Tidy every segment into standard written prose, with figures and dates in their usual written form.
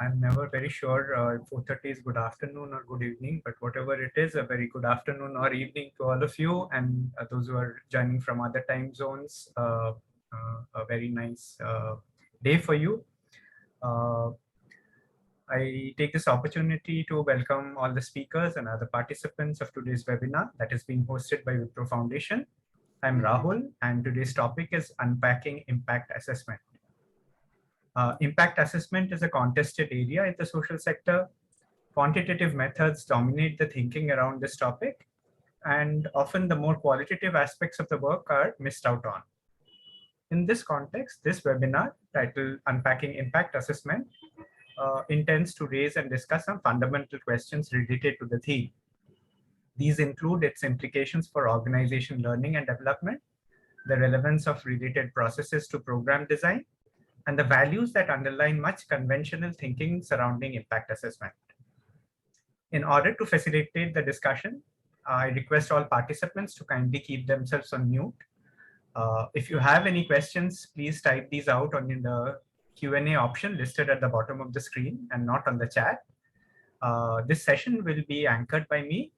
I'm never very sure if 4:30 is good afternoon or good evening, but whatever it is, a very good afternoon or evening to all of you, and those who are joining from other time zones. A very nice day for you. Uh, I take this opportunity to welcome all the speakers and other participants of today's webinar that is being hosted by Wipro Foundation. I'm Rahul, and today's topic is Unpacking Impact Assessment. Impact assessment is a contested area in the social sector. Quantitative methods dominate the thinking around this topic, and often the more qualitative aspects of the work are missed out on. In this context, this webinar, titled Unpacking Impact Assessment, intends to raise and discuss some fundamental questions related to the theme. These include its implications for organization learning and development, the relevance of related processes to program design, and the values that underline much conventional thinking surrounding impact assessment. In order to facilitate the discussion, I request all participants to kindly keep themselves on mute. If you have any questions, please type these out on the Q&A option listed at the bottom of the screen and not on the chat. This session will be anchored by me.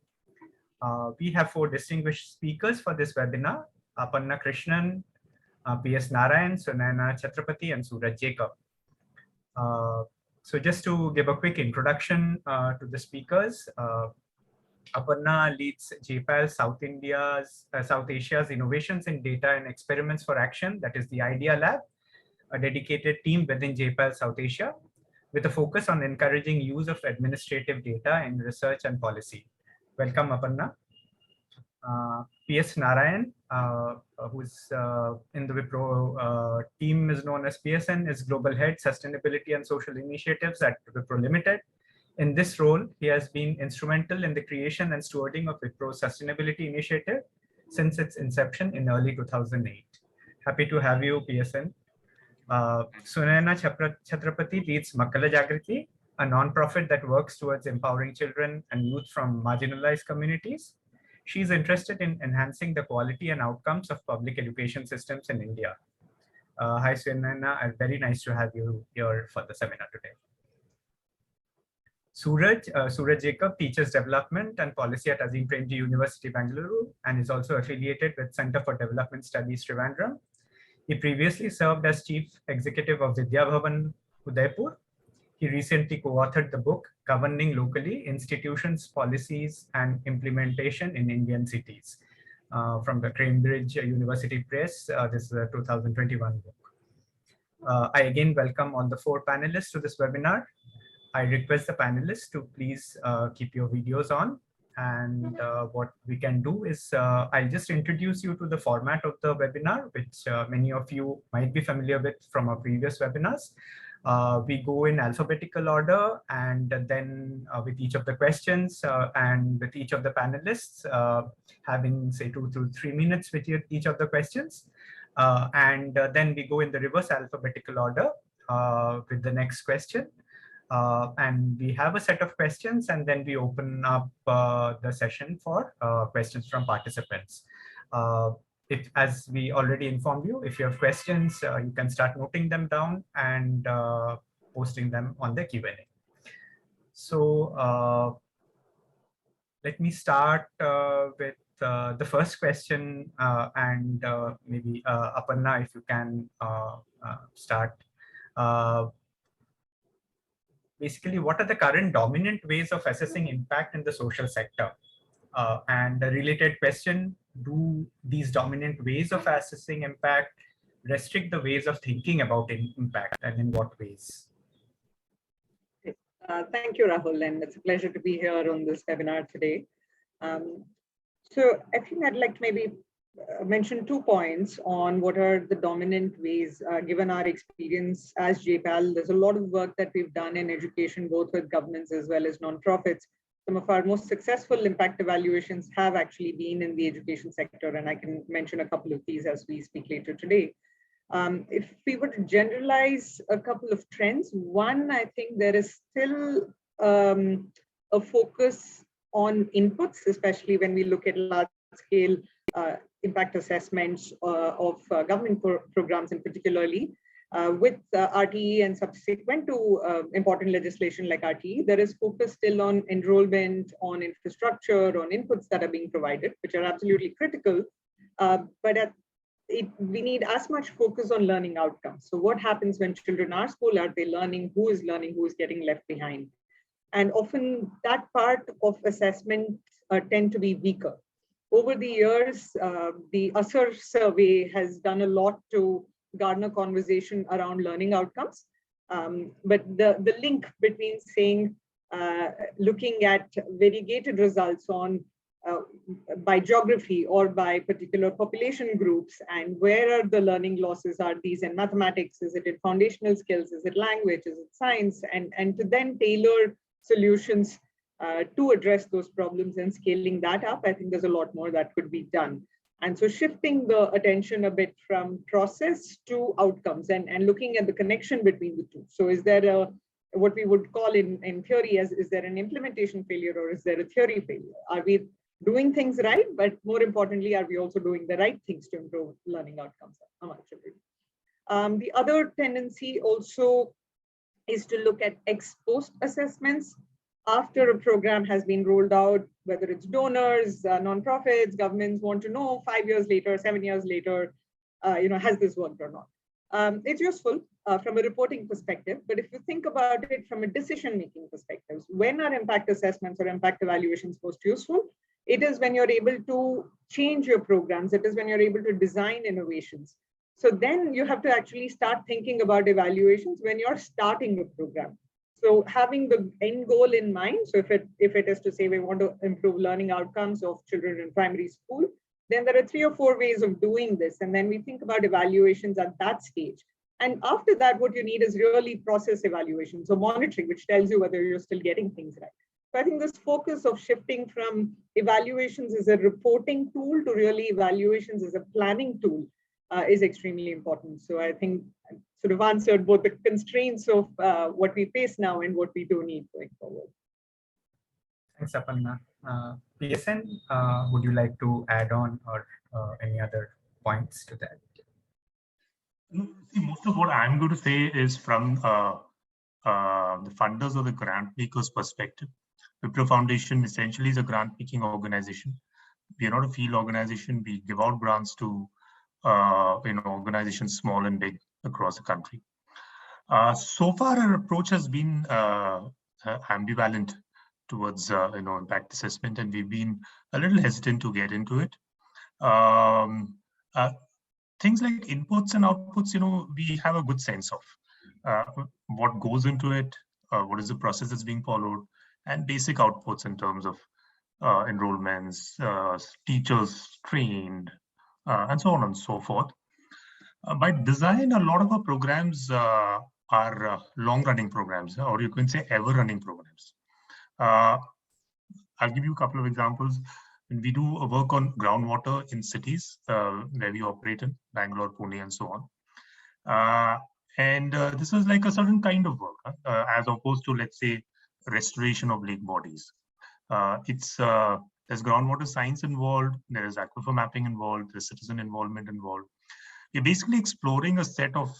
We have 4 distinguished speakers for this webinar: Aparna Krishnan, P.S. Narayan, Sunayana Chatrapathy, and Suraj Jacob. So just to give a quick introduction to the speakers, Aparna leads JPAL South Asia's Innovations in Data and Experiments for Action, that is the IDEA Lab, a dedicated team within JPAL South Asia, with a focus on encouraging use of administrative data in research and policy. Welcome, Aparna. P.S. Narayan, who's in the Wipro team, is known as PSN, is Global Head, Sustainability and Social Initiatives at Wipro Limited. In this role, he has been instrumental in the creation and stewarding of Wipro's sustainability initiative since its inception in early 2008. Happy to have you, PSN. Sunayana Chatrapathy leads Makkala Jagriti, a non-profit that works towards empowering children and youth from marginalized communities. She's interested in enhancing the quality and outcomes of public education systems in India. Hi, Sunayana. Very nice to have you here for the seminar today. Suraj Jacob teaches development and policy at Azim Premji University, Bengaluru, and is also affiliated with Center for Development Studies, Trivandrum. He previously served as Chief Executive of Vidya Bhavan, Udaipur. He recently co-authored the book, Governing Locally, Institutions, Policies, and Implementation in Indian Cities, from the Cambridge University Press. This is a 2021 book. I again welcome all the 4 panelists to this webinar. I request the panelists to please keep your videos on. And what we can do is I'll just introduce you to the format of the webinar, which many of you might be familiar with from our previous webinars. We go in alphabetical order, and then with each of the questions and with each of the panelists, having say 2 to 3 minutes with each of the questions. And then we go in the reverse alphabetical order with the next question. And we have a set of questions, and then we open up the session for questions from participants. As we already informed you, if you have questions, you can start noting them down and posting them on the Q&A. So let me start with the first question, and maybe Aparna, if you can start. Basically, what are the current dominant ways of assessing impact in the social sector? And a related question, do these dominant ways of assessing impact restrict the ways of thinking about impact, and in what ways? Thank you, Rahul, and it's a pleasure to be here on this webinar today. So I think I'd like to maybe mention 2 points on what are the dominant ways, given our experience as JPAL. There's a lot of work that we've done in education, both with governments as well as nonprofits. Some of our most successful impact evaluations have actually been in the education sector, and I can mention a couple of these as we speak later today. If we were to generalize a couple of trends, one, I think there is still a focus on inputs, especially when we look at large-scale impact assessments of government programs in particularly. With RTE and subsequent to important legislation like RTE, there is focus still on enrollment, on infrastructure, on inputs that are being provided, which are absolutely critical. But we need as much focus on learning outcomes. So what happens when children are school? Are they learning? Who is learning? Who is getting left behind? And often that part of assessment tend to be weaker. Over the years, the USER survey has done a lot to garner conversation around learning outcomes. But the link between saying, looking at variegated results on by geography or by particular population groups, and where are the learning losses? Are these in mathematics? Is it in foundational skills? Is it language? Is it science? And to then tailor solutions to address those problems and scaling that up, I think there's a lot more that could be done. And so shifting the attention a bit from process to outcomes and looking at the connection between the two. So is there what we would call in theory as, is there an implementation failure or is there a theory failure? Are we doing things right? But more importantly, are we also doing the right things to improve learning outcomes among children? The other tendency also is to look at ex post assessments after a program has been rolled out, whether it's donors, nonprofits, governments want to know 5 years later, 7 years later, has this worked or not? It's useful from a reporting perspective, but if you think about it from a decision-making perspective, when are impact assessments or impact evaluations most useful? It is when you're able to change your programs. It is when you're able to design innovations. So then you have to actually start thinking about evaluations when you're starting a program. So having the end goal in mind, so if it is to say we want to improve learning outcomes of children in primary school, then there are 3 or 4 ways of doing this. And then we think about evaluations at that stage. And after that, what you need is really process evaluation. So monitoring, which tells you whether you're still getting things right. So I think this focus of shifting from evaluations as a reporting tool to really evaluations as a planning tool is extremely important. So I think I sort of answered both the constraints of what we face now and what we do need going forward. Thanks, Aparna. PSN, would you like to add on or any other points to that? See, most of what I'm going to say is from the funders or the grant makers perspective. Wipro Foundation essentially is a grant making organization. We are not a field organization. We give out grants to organizations small and big across the country. So far, our approach has been ambivalent towards impact assessment, and we've been a little hesitant to get into it. Things like inputs and outputs, we have a good sense of what goes into it, what is the process that's being followed, and basic outputs in terms of enrollments, teachers trained, and so on and so forth. By design, a lot of our programs are long-running programs, or you can say ever-running programs. I'll give you a couple of examples. When we do a work on groundwater in cities where we operate in, Bangalore, Pune, and so on. This is like a certain kind of work, as opposed to, let's say, restoration of lake bodies. There's groundwater science involved, there is aquifer mapping involved, there's citizen involvement involved. You're basically exploring a set of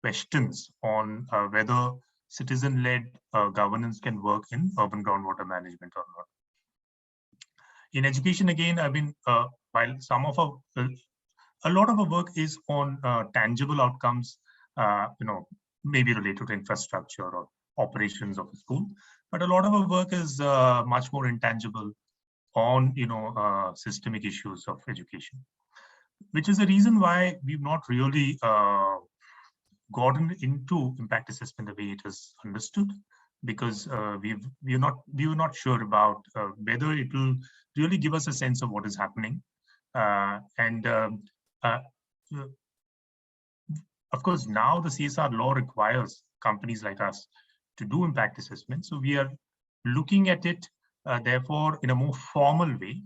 questions on whether citizen-led governance can work in urban groundwater management or not. In education, again, while a lot of our work is on tangible outcomes, maybe related to infrastructure or operations of a school, but a lot of our work is much more intangible on, systemic issues of education, which is the reason why we've not really gotten into impact assessment the way it is understood, because we were not sure about whether it will really give us a sense of what is happening. Of course, now the CSR law requires companies like us to do impact assessment. So we are looking at it, therefore, in a more formal way.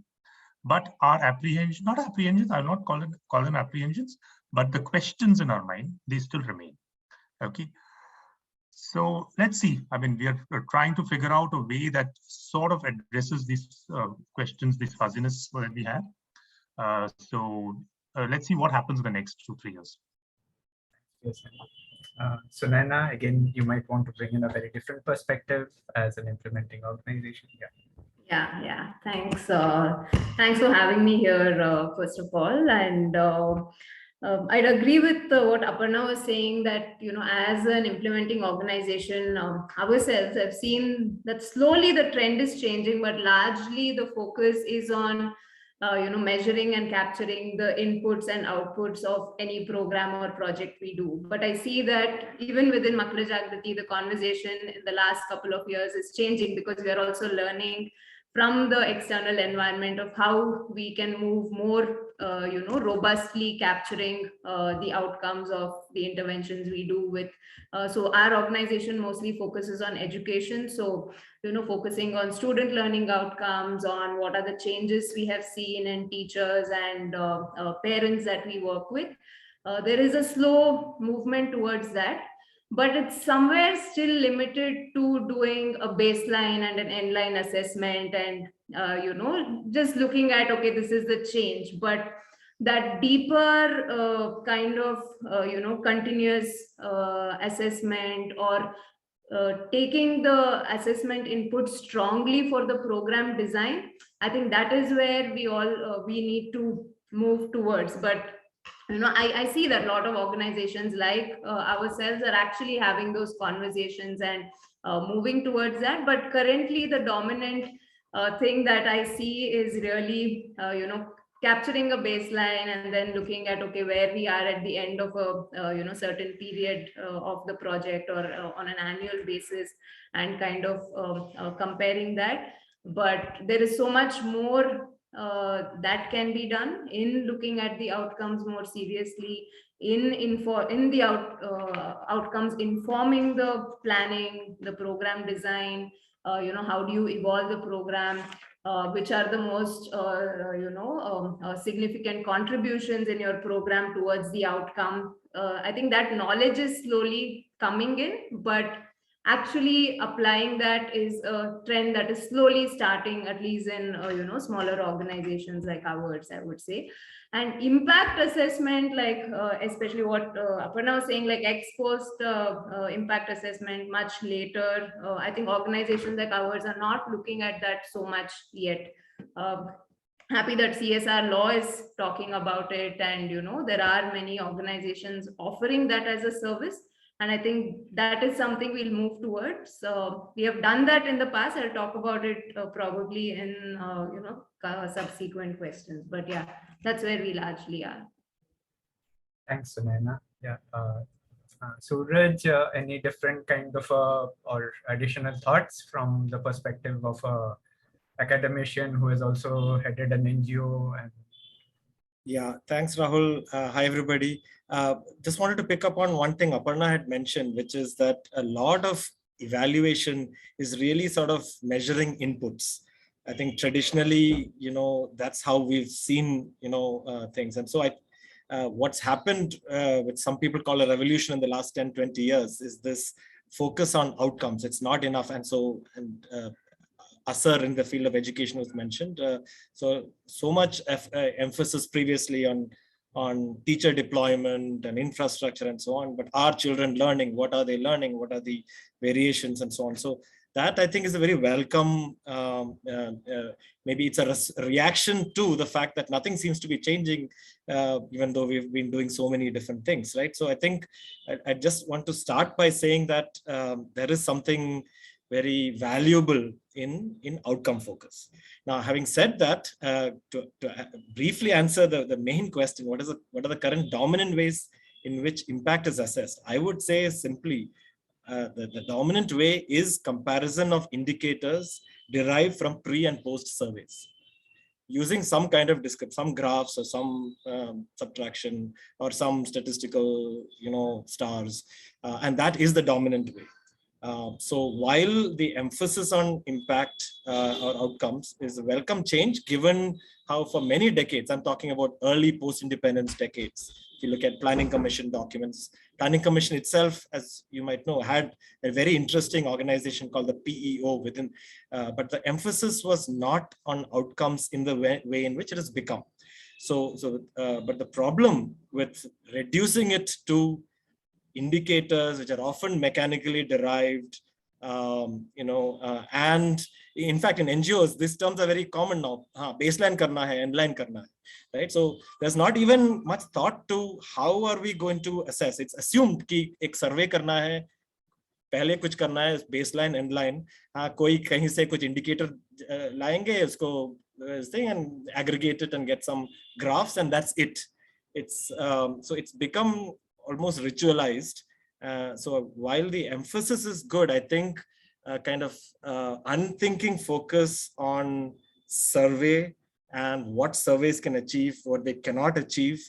But our apprehension, not apprehensions, I'll not call them apprehensions, but the questions in our mind, they still remain. Okay. So let's see. We are trying to figure out a way that sort of addresses these questions, this fuzziness that we have. So let's see what happens in the next 2-3 years. Yes. Sunayana, again, you might want to bring in a very different perspective as an implementing organization. Yeah. Yeah. Thanks. Thanks for having me here, first of all. And I'd agree with what Aparna was saying, that, as an implementing organization, ourselves have seen that slowly the trend is changing, but largely the focus is on measuring and capturing the inputs and outputs of any program or project we do. But I see that even within Makkala Jagriti, the conversation in the last couple of years is changing, because we are also learning from the external environment of how we can move more, robustly capturing the outcomes of the interventions we do with. So our organization mostly focuses on education. So, focusing on student learning outcomes, on what are the changes we have seen in teachers and parents that we work with. There is a slow movement towards that, but it's somewhere still limited to doing a baseline and an end line assessment, and just looking at, okay, this is the change. But that deeper kind of continuous assessment, or taking the assessment input strongly for the program design, I think that is where we need to move towards. But I see that a lot of organizations like ourselves are actually having those conversations and moving towards that. But currently, the dominant thing that I see is really, capturing a baseline and then looking at, okay, where we are at the end of a certain period of the project, or on an annual basis, and kind of comparing that. But there is so much more that can be done in looking at the outcomes more seriously, in the outcomes informing the planning, the program design. How do you evolve the program? Which are the most significant contributions in your program towards the outcome? I think that knowledge is slowly coming in, but actually applying that is a trend that is slowly starting, at least in smaller organizations like ours, I would say. And impact assessment, like especially what Aparna was saying, like ex post impact assessment much later. I think organizations like ours are not looking at that so much yet. Happy that CSR law is talking about it, and there are many organizations offering that as a service. And I think that is something we'll move towards. We have done that in the past. I'll talk about it probably in subsequent questions. But yeah, that's where we largely are. Thanks, Sunayana. Yeah. Suraj, any different kind of or additional thoughts from the perspective of a academician who has also headed an NGO? And yeah, thanks, Rahul. Hi, everybody. Just wanted to pick up on one thing Aparna had mentioned, which is that a lot of evaluation is really sort of measuring inputs. I think traditionally, that's how we've seen, things. And so what's happened, which some people call a revolution in the last 10, 20 years, is this focus on outcomes. It's not enough. And so, Asar in the field of education was mentioned. So much emphasis previously on teacher deployment and infrastructure and so on, but are children learning? What are they learning? What are the variations and so on? So that, I think, is a very welcome, maybe it's a reaction to the fact that nothing seems to be changing, even though we've been doing so many different things, right? So I think I just want to start by saying that there is something very valuable in outcome focus. Now, having said that, to briefly answer the main question, what are the current dominant ways in which impact is assessed? I would say simply, the dominant way is comparison of indicators derived from pre and post surveys, using some kind of some graphs or some subtraction or some statistical, stars, and that is the dominant way. So while the emphasis on impact or outcomes is a welcome change, given how for many decades, I'm talking about early post-independence decades, if you look at Planning Commission documents, Planning Commission itself, as you might know, had a very interesting organization called the PEO within, but the emphasis was not on outcomes in the way in which it has become. But the problem with reducing it to indicators which are often mechanically derived, and in fact, in NGOs, these terms are very common now. Baseline karna hai, endline karna hai, right? So there's not even much thought to how are we going to assess. It's assumed कि एक survey करना है, पहले कुछ करना है, baseline, endline. कोई कहीं से कुछ indicator लाएंगे, उसको thing and aggregate it and get some graphs, and that's it. It's so it's become almost ritualized. So while the emphasis is good, I think kind of unthinking focus on survey and what surveys can achieve, what they cannot achieve,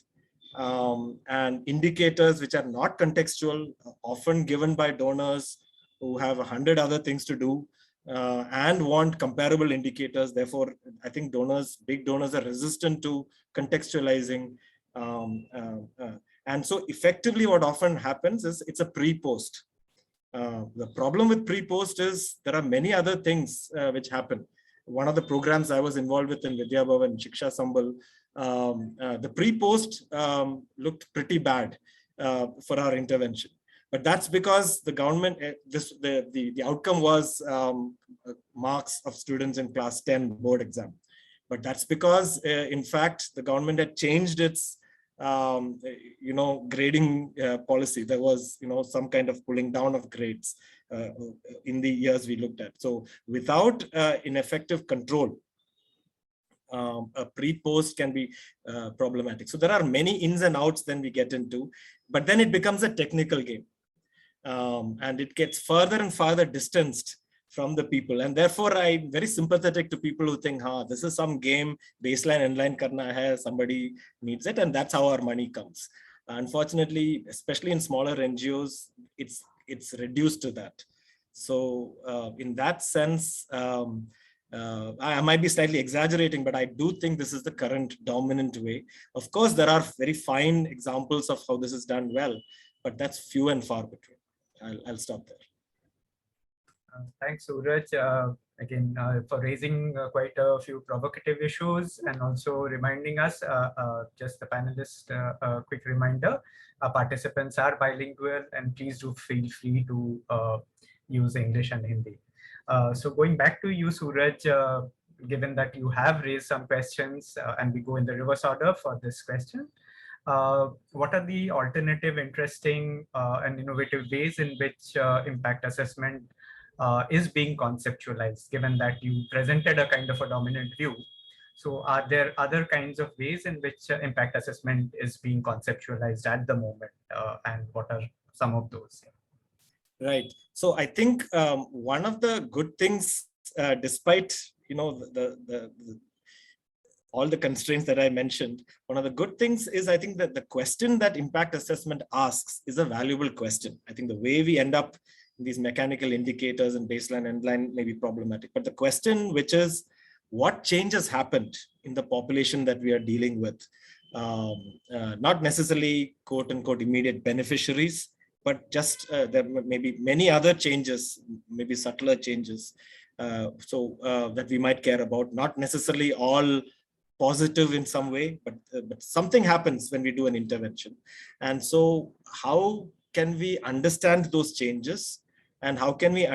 and indicators which are not contextual, often given by donors who have 100 other things to do and want comparable indicators. Therefore, I think big donors are resistant to contextualizing. And so effectively what often happens is it's a pre-post. The problem with pre-post is there are many other things which happen. One of the programs I was involved with in Vidya Bhavan, Shiksha Sambal, the pre-post looked pretty bad for our intervention. But that's because the government, the outcome was marks of students in class 10 board exam. But that's because, in fact, the government had changed its grading policy. There was, some kind of pulling down of grades in the years we looked at. So without ineffective control, a pre-post can be problematic. So there are many ins and outs then we get into, but then it becomes a technical game. And it gets further and farther distanced from the people. And therefore, I'm very sympathetic to people who think, this is some game, baseline, endline karna hai, somebody needs it, and that's how our money comes. Unfortunately, especially in smaller NGOs, it's reduced to that. So in that sense, I might be slightly exaggerating, but I do think this is the current dominant way. Of course, there are very fine examples of how this is done well, but that's few and far between. I'll stop there. Thanks, Suraj, again, for raising quite a few provocative issues and also reminding us, just the panelists, a quick reminder, participants are bilingual and please do feel free to use English and Hindi. So going back to you, Suraj, given that you have raised some questions and we go in the reverse order for this question, what are the alternative, interesting and innovative ways in which impact assessment is being conceptualized, given that you presented a kind of a dominant view? So are there other kinds of ways in which impact assessment is being conceptualized at the moment, and what are some of those? Right. So I think one of the good things, despite all the constraints that I mentioned, one of the good things is I think that the question that impact assessment asks is a valuable question. I think the way we end up in these mechanical indicators and baseline, endline may be problematic, but the question, which is what changes happened in the population that we are dealing with, not necessarily quote unquote immediate beneficiaries, but just there may be many other changes, maybe subtler changes, that we might care about, not necessarily all positive in some way, but something happens when we do an intervention. And so how can we understand those changes and how can we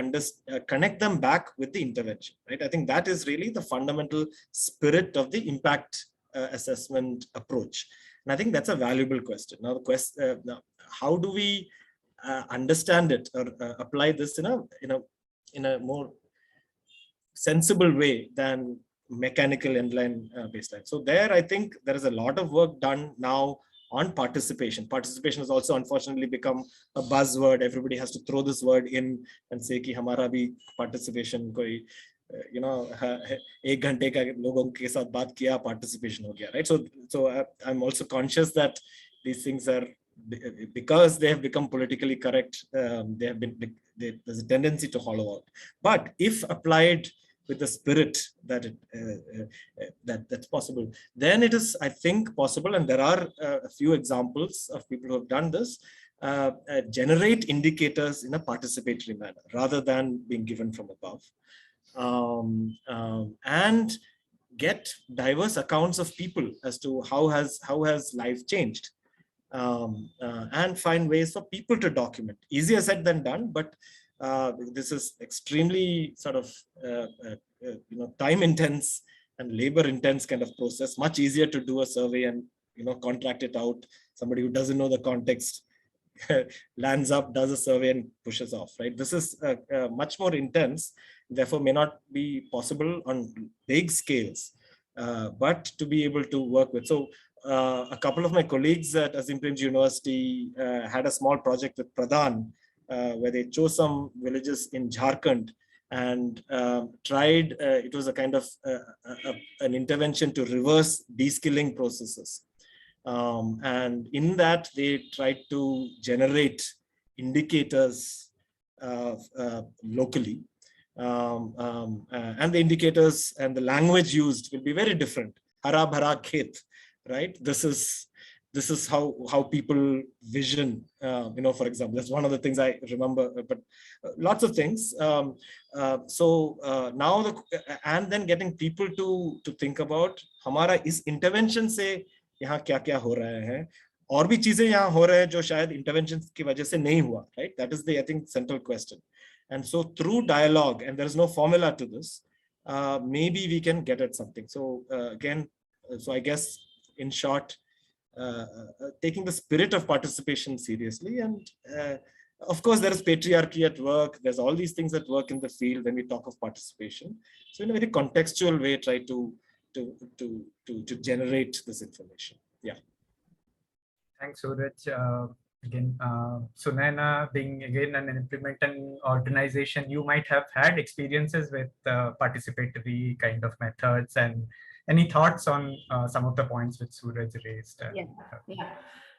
connect them back with the intervention, right? I think that is really the fundamental spirit of the impact assessment approach. And I think that's a valuable question. Now, now how do we understand it or apply this in a more sensible way than mechanical endline baseline? So there, I think there is a lot of work done now on participation. Participation has also unfortunately become a buzzword. Everybody has to throw this word in and say ki hamara bhi participation koi, ek ghante ka logon ke sath baat kiya, participation ho gaya, right? So I'm also conscious that these things are, because they have become politically correct, there's a tendency to hollow out. But if applied with the spirit that that's possible, then it is, I think, possible. And there are a few examples of people who have done this, generate indicators in a participatory manner rather than being given from above, and get diverse accounts of people as to how has life changed. and find ways for people to document. Easier said than done, but this is extremely sort of time intense and labor intense kind of process. Much easier to do a survey and contract it out. Somebody who doesn't know the context lands up, does a survey and pushes off, right? This is much more intense, therefore may not be possible on big scales, but to be able to work with. So a couple of my colleagues at Azim Premji University had a small project with Pradhan, where they chose some villages in Jharkhand and tried, it was a kind of an intervention to reverse de-skilling processes. And in that, they tried to generate indicators locally. And the indicators and the language used will be very different. Hara bhara khet, right? This is how people vision, for example. That's one of the things I remember, but lots of things. Now and then getting people to think about हमारा इस intervention से यहाँ क्या क्या हो रहा है, और भी चीजें यहाँ हो रहे हैं जो शायद intervention की वजह से नहीं हुआ, right? That is the, I think, central question. And so through dialogue, and there is no formula to this, maybe we can get at something. So again, so I guess in short, taking the spirit of participation seriously. And of course, there is patriarchy at work. There's all these things that work in the field when we talk of participation. So in a very contextual way, try to generate this information. Yeah. Thanks, Suraj. Again, Sunayana, being again an implementing organization, you might have had experiences with participatory kind of methods, and any thoughts on some of the points which Suraj raised?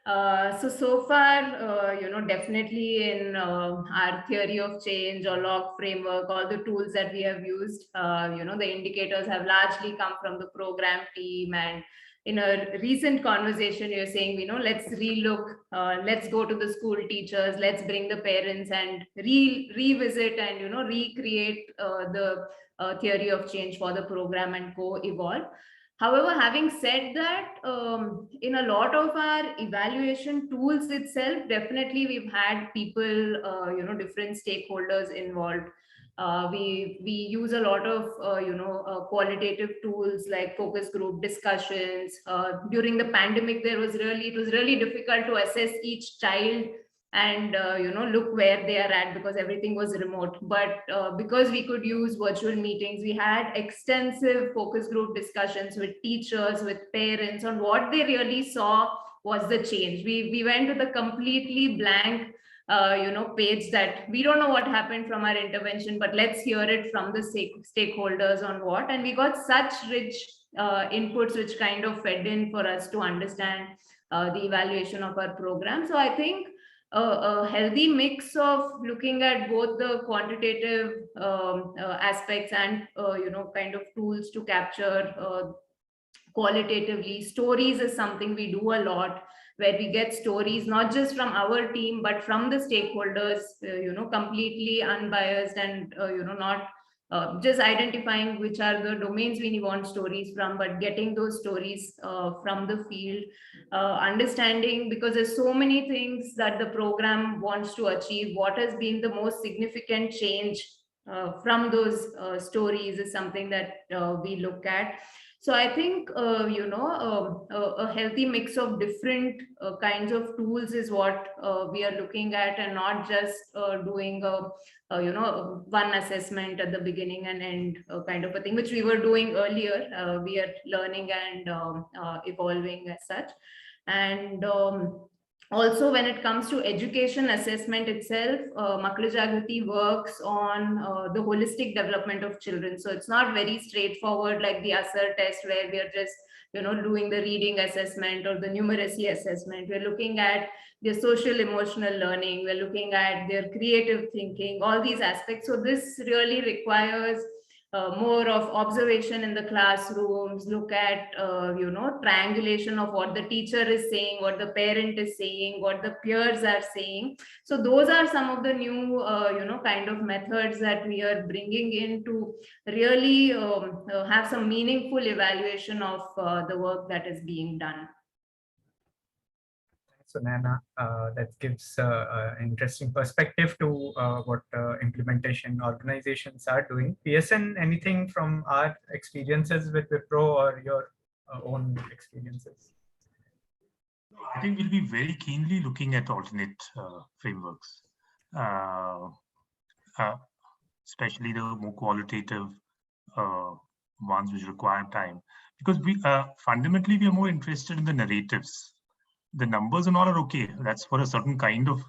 So far, definitely in our theory of change or log framework, all the tools that we have used, the indicators have largely come from the program team. And in a recent conversation, you're saying, let's relook, let's go to the school teachers, let's bring the parents and revisit and, recreate the theory of change for the program and co-evolve. However, having said that, in a lot of our evaluation tools itself, definitely we've had people, different stakeholders involved. We use a lot of, qualitative tools like focus group discussions. During the pandemic, it was really difficult to assess each child and look where they are at, because everything was remote. But because we could use virtual meetings, we had extensive focus group discussions with teachers, with parents, on what they really saw was the change. We went with a completely blank page that we don't know what happened from our intervention, but let's hear it from the stakeholders on what. And we got such rich inputs which kind of fed in for us to understand the evaluation of our program. So I think a healthy mix of looking at both the quantitative aspects and kind of tools to capture qualitatively. Stories is something we do a lot, where we get stories not just from our team but from the stakeholders, completely unbiased and not just identifying which are the domains we want stories from, but getting those stories from the field, understanding, because there's so many things that the program wants to achieve. What has been the most significant change from those stories is something that we look at. So I think, a healthy mix of different kinds of tools is what we are looking at, and not just doing one assessment at the beginning and end kind of a thing, which we were doing earlier. We are learning and evolving as such. And also, when it comes to education assessment itself, Makkala Jagriti works on the holistic development of children. So it's not very straightforward like the ASER test, where we are just doing the reading assessment or the numeracy assessment. We're looking at their social-emotional learning. We're looking at their creative thinking, all these aspects. So this really requires more of observation in the classrooms, look at, triangulation of what the teacher is saying, what the parent is saying, what the peers are saying. So those are some of the new, kind of methods that we are bringing in to really have some meaningful evaluation of the work that is being done. Thanks, Sunayana. That gives an interesting perspective to what implementation organizations are doing. PSN, anything from our experiences with Wipro or your own experiences? I think we'll be very keenly looking at alternate frameworks, especially the more qualitative ones which require time, because we fundamentally we are more interested in the narratives. The numbers and all are okay. That's for a certain kind of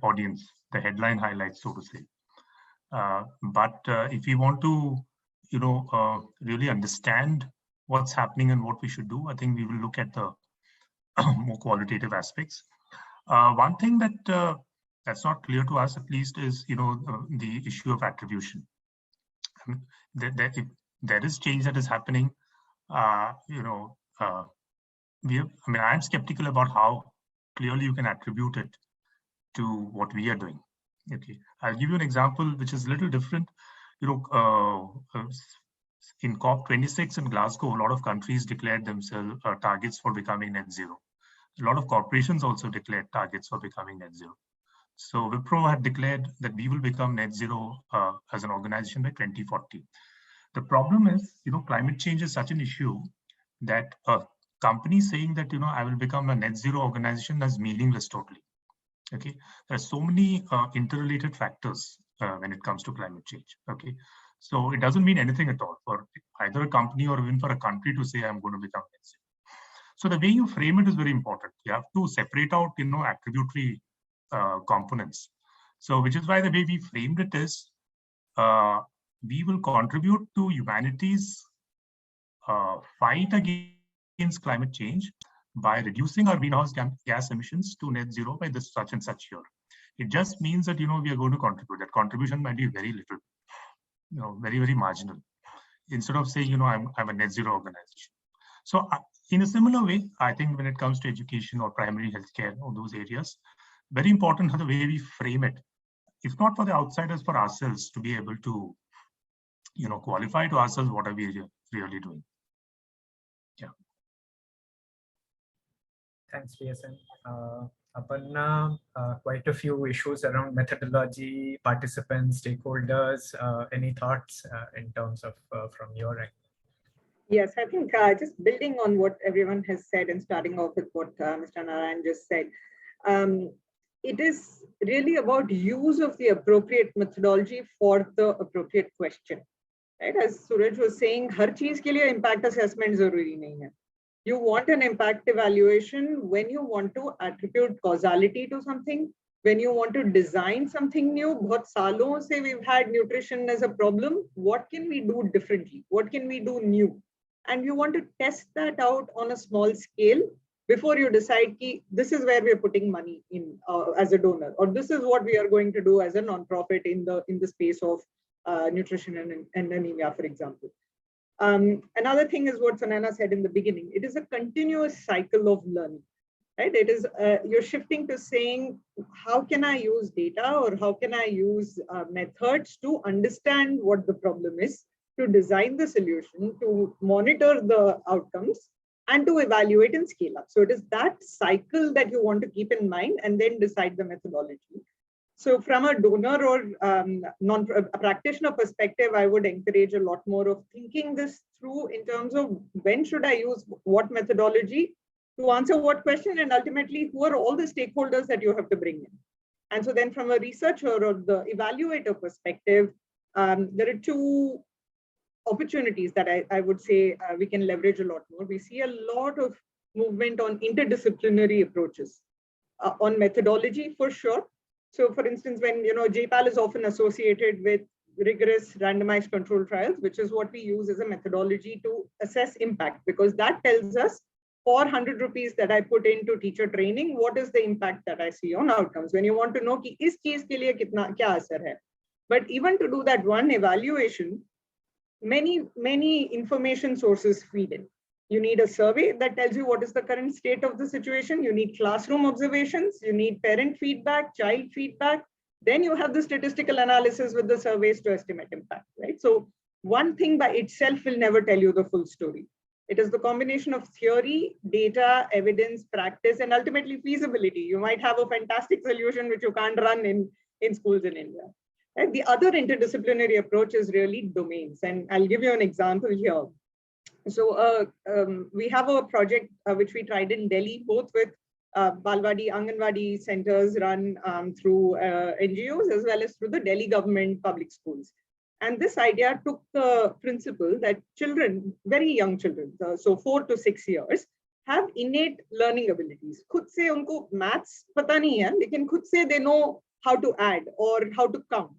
audience, the headline highlights, so to say. But if we want to really understand what's happening and what we should do, I think we will look at the more qualitative aspects. One thing that that's not clear to us, at least, is the issue of attribution. There is change that is happening. I'm skeptical about how clearly you can attribute it to what we are doing. Okay, I'll give you an example which is a little different. In COP26 in Glasgow, a lot of countries declared themselves targets for becoming net zero. A lot of corporations also declared targets for becoming net zero. So Wipro had declared that we will become net zero as an organization by 2040. The problem is, climate change is such an issue that a company saying that, I will become a net zero organization is meaningless totally. Okay, there are so many interrelated factors when it comes to climate change. Okay, so it doesn't mean anything at all for either a company or even for a country to say I'm going to become net zero. So the way you frame it is very important. You have to separate out, attributory components. So which is why the way we framed it is, we will contribute to humanity's fight against climate change by reducing our greenhouse gas emissions to net zero by this such and such year. It just means that, we are going to contribute. That contribution might be very little, very, very marginal. Instead of saying, I'm a net zero organization. So in a similar way, I think when it comes to education or primary healthcare or those areas, very important how the way we frame it. If not for the outsiders, for ourselves to be able to, qualify to ourselves what are we really doing. Yeah. Thanks, PSN. Aparna, quite a few issues around methodology, participants, stakeholders. Any thoughts in terms of from your end? Yes, I think just building on what everyone has said and starting off with what Mr. Narayan just said, it is really about use of the appropriate methodology for the appropriate question. Right? As Suraj was saying, हर चीज के लिए impact assessment जरूरी नहीं है. You want an impact evaluation when you want to attribute causality to something, when you want to design something new. बहुत सालों से we've had nutrition as a problem. What can we do differently? What can we do new? And you want to test that out on a small scale before you decide ki this is where we're putting money in as a donor, or this is what we are going to do as a non-profit in the space of nutrition and anemia, for example. Another thing is what Sunayana said in the beginning. It is a continuous cycle of learning, right? It is you're shifting to saying, how can I use data or how can I use methods to understand what the problem is, to design the solution, to monitor the outcomes, and to evaluate and scale up. So it is that cycle that you want to keep in mind and then decide the methodology. So from a donor or a practitioner perspective, I would encourage a lot more of thinking this through in terms of when should I use what methodology to answer what question, and ultimately who are all the stakeholders that you have to bring in. And so then from a researcher or the evaluator perspective, there are two opportunities that I would say we can leverage a lot more. We see a lot of movement on interdisciplinary approaches on methodology for sure. So for instance, when JPAL is often associated with rigorous randomized control trials, which is what we use as a methodology to assess impact, because that tells us for 100 rupees that I put into teacher training, what is the impact that I see on outcomes? When you want to know ki is cheez ke liye kitna kya asar hai. But even to do that one evaluation, many information sources feed in. You need a survey that tells you what is the current state of the situation. You need classroom observations. You need parent feedback, child feedback. Then you have the statistical analysis with the surveys to estimate impact, right? So one thing by itself will never tell you the full story. It is the combination of theory, data, evidence, practice, and ultimately feasibility. You might have a fantastic solution which you can't run in schools in India. And the other interdisciplinary approach is really domains. And I'll give you an example here. So we have a project which we tried in Delhi, both with Balwadi, Anganwadi centers run through NGOs as well as through the Delhi government public schools. And this idea took the principle that children, very young children, so 4 to 6 years, have innate learning abilities. Khud se unko maths pata nahi hai, lekin khud se they know how to add or how to count.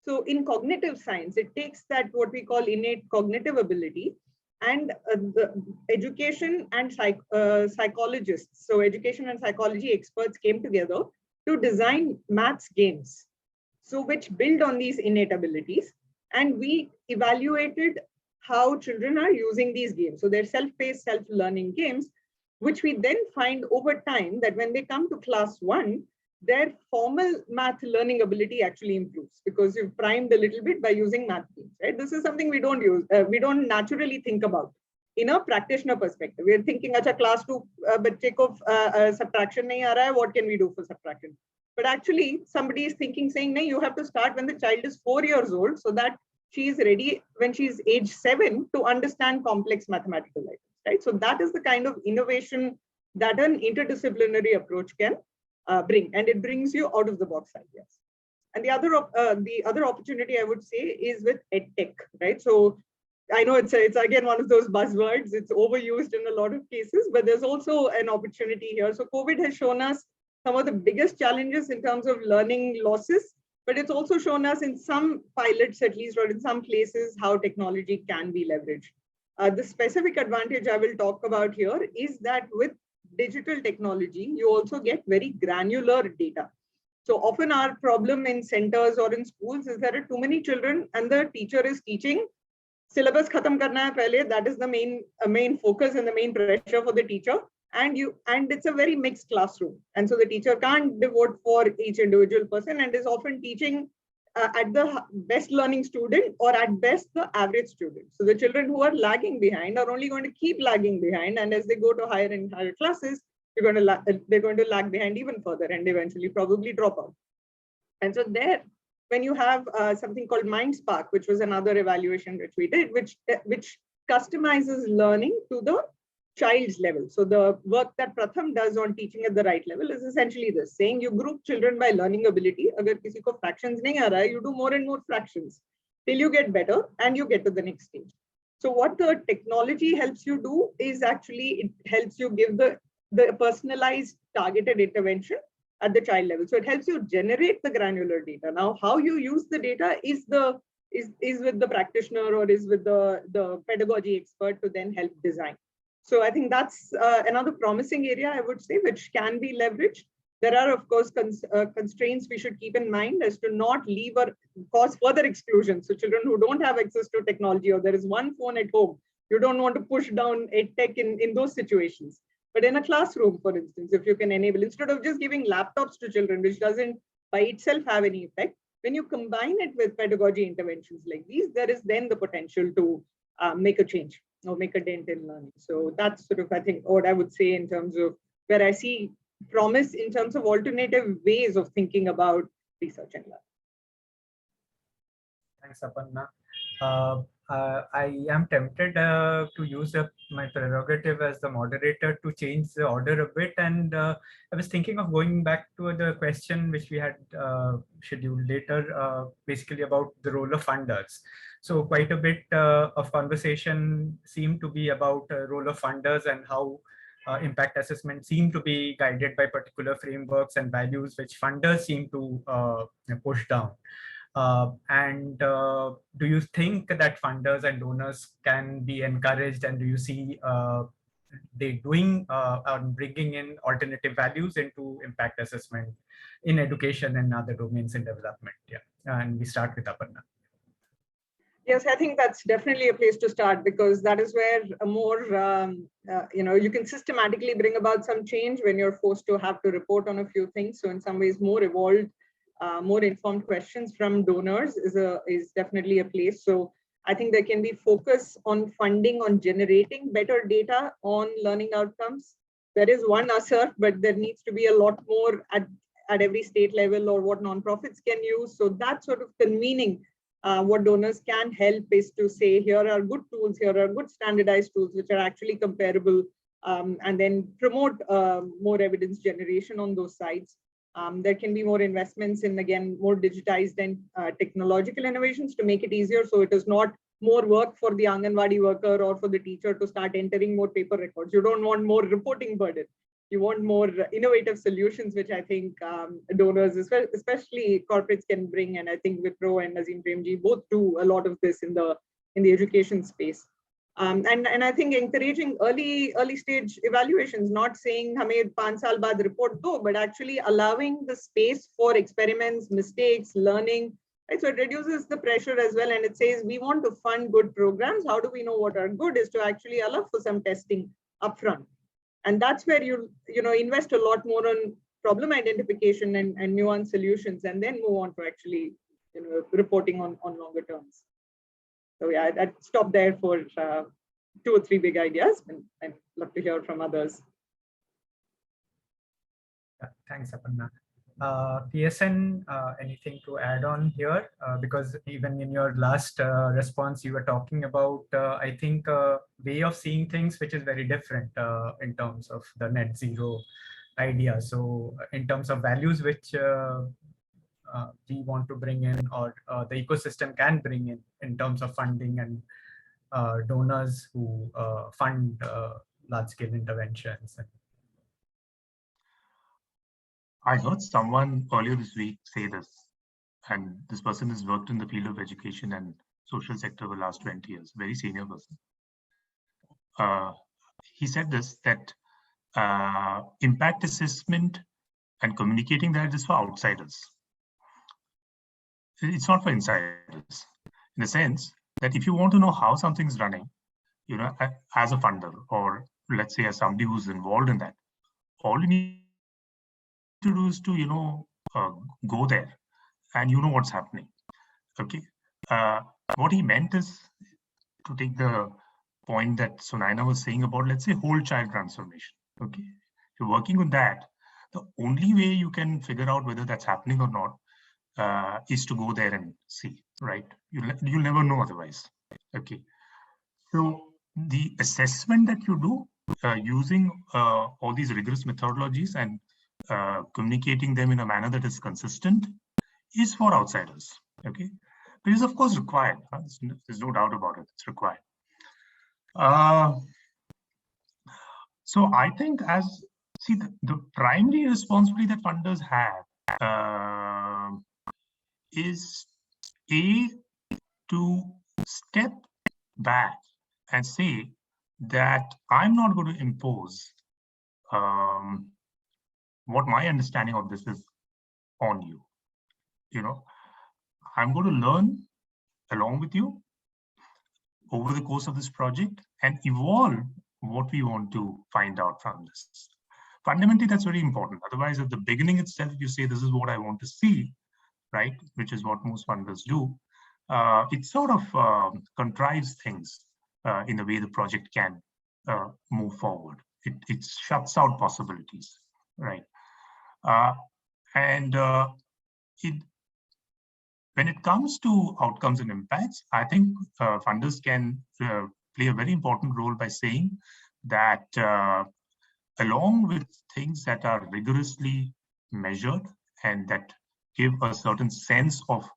So in cognitive science, it takes that what we call innate cognitive ability, and the education and psychologists, so education and psychology experts came together to design maths games, so which build on these innate abilities. And we evaluated how children are using these games. So they're self-paced, self-learning games, which we then find over time that when they come to class 1, their formal math learning ability actually improves because you've primed a little bit by using math games, right? This is something we don't use, we don't naturally think about in a practitioner perspective. We're thinking, acha, class 2 bacche ko subtraction nahi aa raha hai, what can we do for subtraction? But actually, somebody is thinking, saying, no, you have to start when the child is 4 years old so that she is ready when she's age 7 to understand complex mathematical items, right? So that is the kind of innovation that an interdisciplinary approach can bring, and it brings you out of the box ideas. And the other opportunity I would say is with EdTech, right? So I know it's again one of those buzzwords. It's overused in a lot of cases, but there's also an opportunity here. So COVID has shown us some of the biggest challenges in terms of learning losses, but it's also shown us in some pilots, at least, or in some places, how technology can be leveraged. The specific advantage I will talk about here is that with digital technology, you also get very granular data. So often our problem in centers or in schools is there are too many children and the teacher is teaching. Syllabus khatam karna hai pehle, that is the main focus and the main pressure for the teacher. And it's a very mixed classroom. And so the teacher can't devote for each individual person and is often teaching at the best learning student or at best the average student. So the children who are lagging behind are only going to keep lagging behind. And as they go to higher and higher classes, they're going to lag behind even further and eventually probably drop out. And so there, when you have something called MindSpark, which was another evaluation which we did, which customizes learning to the child's level. So the work that Pratham does on teaching at the right level is essentially this, saying you group children by learning ability. Agar kisi ko fractions nahi aa raha hai, you do more and more fractions till you get better and you get to the next stage. So what the technology helps you do is actually it helps you give the personalized targeted intervention at the child level. So it helps you generate the granular data. Now, how you use the data is with the practitioner or is with the pedagogy expert to then help design. So I think that's another promising area, I would say, which can be leveraged. There are, of course, constraints we should keep in mind as to not leave or cause further exclusion. So children who don't have access to technology or there is one phone at home, you don't want to push down EdTech in those situations. But in a classroom, for instance, if you can enable, instead of just giving laptops to children, which doesn't by itself have any effect, when you combine it with pedagogy interventions like these, there is then the potential to make a change or make a dent in learning. So that's sort of, I think, what I would say in terms of where I see promise in terms of alternative ways of thinking about research and learning. Thanks, Aparna. I am tempted to use my prerogative as the moderator to change the order a bit. And I was thinking of going back to the question which we had scheduled later, basically about the role of funders. So quite a bit of conversation seemed to be about role of funders and how impact assessment seem to be guided by particular frameworks and values which funders seem to push down. Do you think that funders and donors can be encouraged, and do you see they doing bringing in alternative values into impact assessment in education and other domains in development? Yeah, and we start with Aparna. Yes, I think that's definitely a place to start, because that is where a more, you can systematically bring about some change when you're forced to have to report on a few things. So in some ways, more evolved, more informed questions from donors is definitely a place. So I think there can be focus on funding, on generating better data on learning outcomes. There is one assert, but there needs to be a lot more at every state level, or what nonprofits can use. So that sort of convening, what donors can help is to say, here are good tools, here are good standardized tools which are actually comparable, and then promote more evidence generation on those sites. There can be more investments in, again, more digitized and technological innovations to make it easier. So it is not more work for the Anganwadi worker or for the teacher to start entering more paper records. You don't want more reporting burden. You want more innovative solutions, which I think donors, especially corporates, can bring. And I think Wipro and Azim Premji both do a lot of this in the education space. And I think encouraging early stage evaluations, not saying hame 5 saal baad report do, but actually allowing the space for experiments, mistakes, learning. Right? So it reduces the pressure as well. And it says, we want to fund good programs. How do we know what are good? Is to actually allow for some testing upfront. And that's where you invest a lot more on problem identification and nuanced solutions, and then move on to actually reporting on longer terms. So yeah, I'd stop there for 2 or 3 big ideas, and I'd love to hear from others. Yeah, thanks, Aparna. PSN, anything to add on here? Because even in your last response, you were talking about, I think, a way of seeing things which is very different in terms of the net zero idea. So in terms of values which we want to bring in, or the ecosystem can bring in terms of funding and donors who fund large-scale interventions. I heard someone earlier this week say this, and this person has worked in the field of education and social sector for the last 20 years, very senior person. He said this, that impact assessment and communicating that is for outsiders. It's not for insiders, in the sense that if you want to know how something's running, as a funder, or let's say as somebody who's involved in that, all you need to do is to go there and what's happening. Okay, what he meant is, to take the point that Sunayana was saying about, let's say, whole child transformation. Okay, if you're working with that, the only way you can figure out whether that's happening or not is to go there and see, right? You'll never know otherwise. Okay, so the assessment that you do using all these rigorous methodologies and communicating them in a manner that is consistent is for outsiders. Okay, but it's of course required. There's no doubt about it. It's required. So I think the primary responsibility that funders have is to step back and say that I'm not going to impose what my understanding of this is on you. I'm going to learn along with you over the course of this project and evolve what we want to find out from this. Fundamentally, that's very important. Otherwise, at the beginning itself, if you say, this is what I want to see, right, which is what most funders do, it sort of contrives things in the way the project can move forward. It shuts out possibilities, right? When it comes to outcomes and impacts, I think funders can play a very important role by saying that along with things that are rigorously measured and that give a certain sense of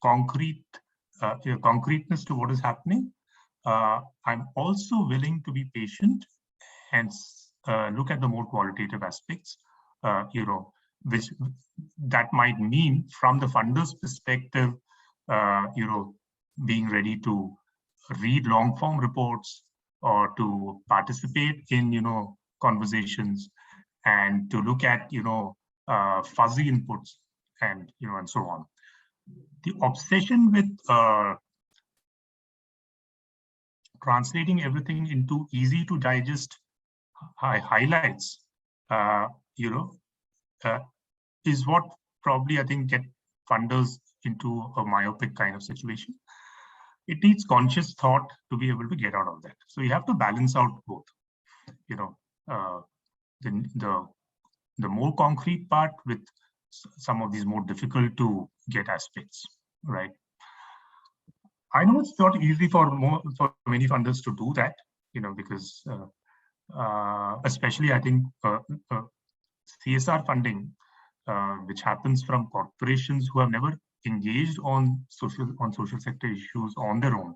concreteness to what is happening, I'm also willing to be patient and look at the more qualitative aspects, which that might mean from the funder's perspective, being ready to read long form reports or to participate in, conversations, and to look at, fuzzy inputs and, and so on. The obsession with translating everything into easy to digest highlights, is what probably I think get funders, into a myopic kind of situation. It needs conscious thought to be able to get out of that. So you have to balance out both, the more concrete part with some of these more difficult to get aspects, right? I know it's not easy for many funders to do that, because especially I think CSR funding, which happens from corporations who have never engaged on social sector issues on their own,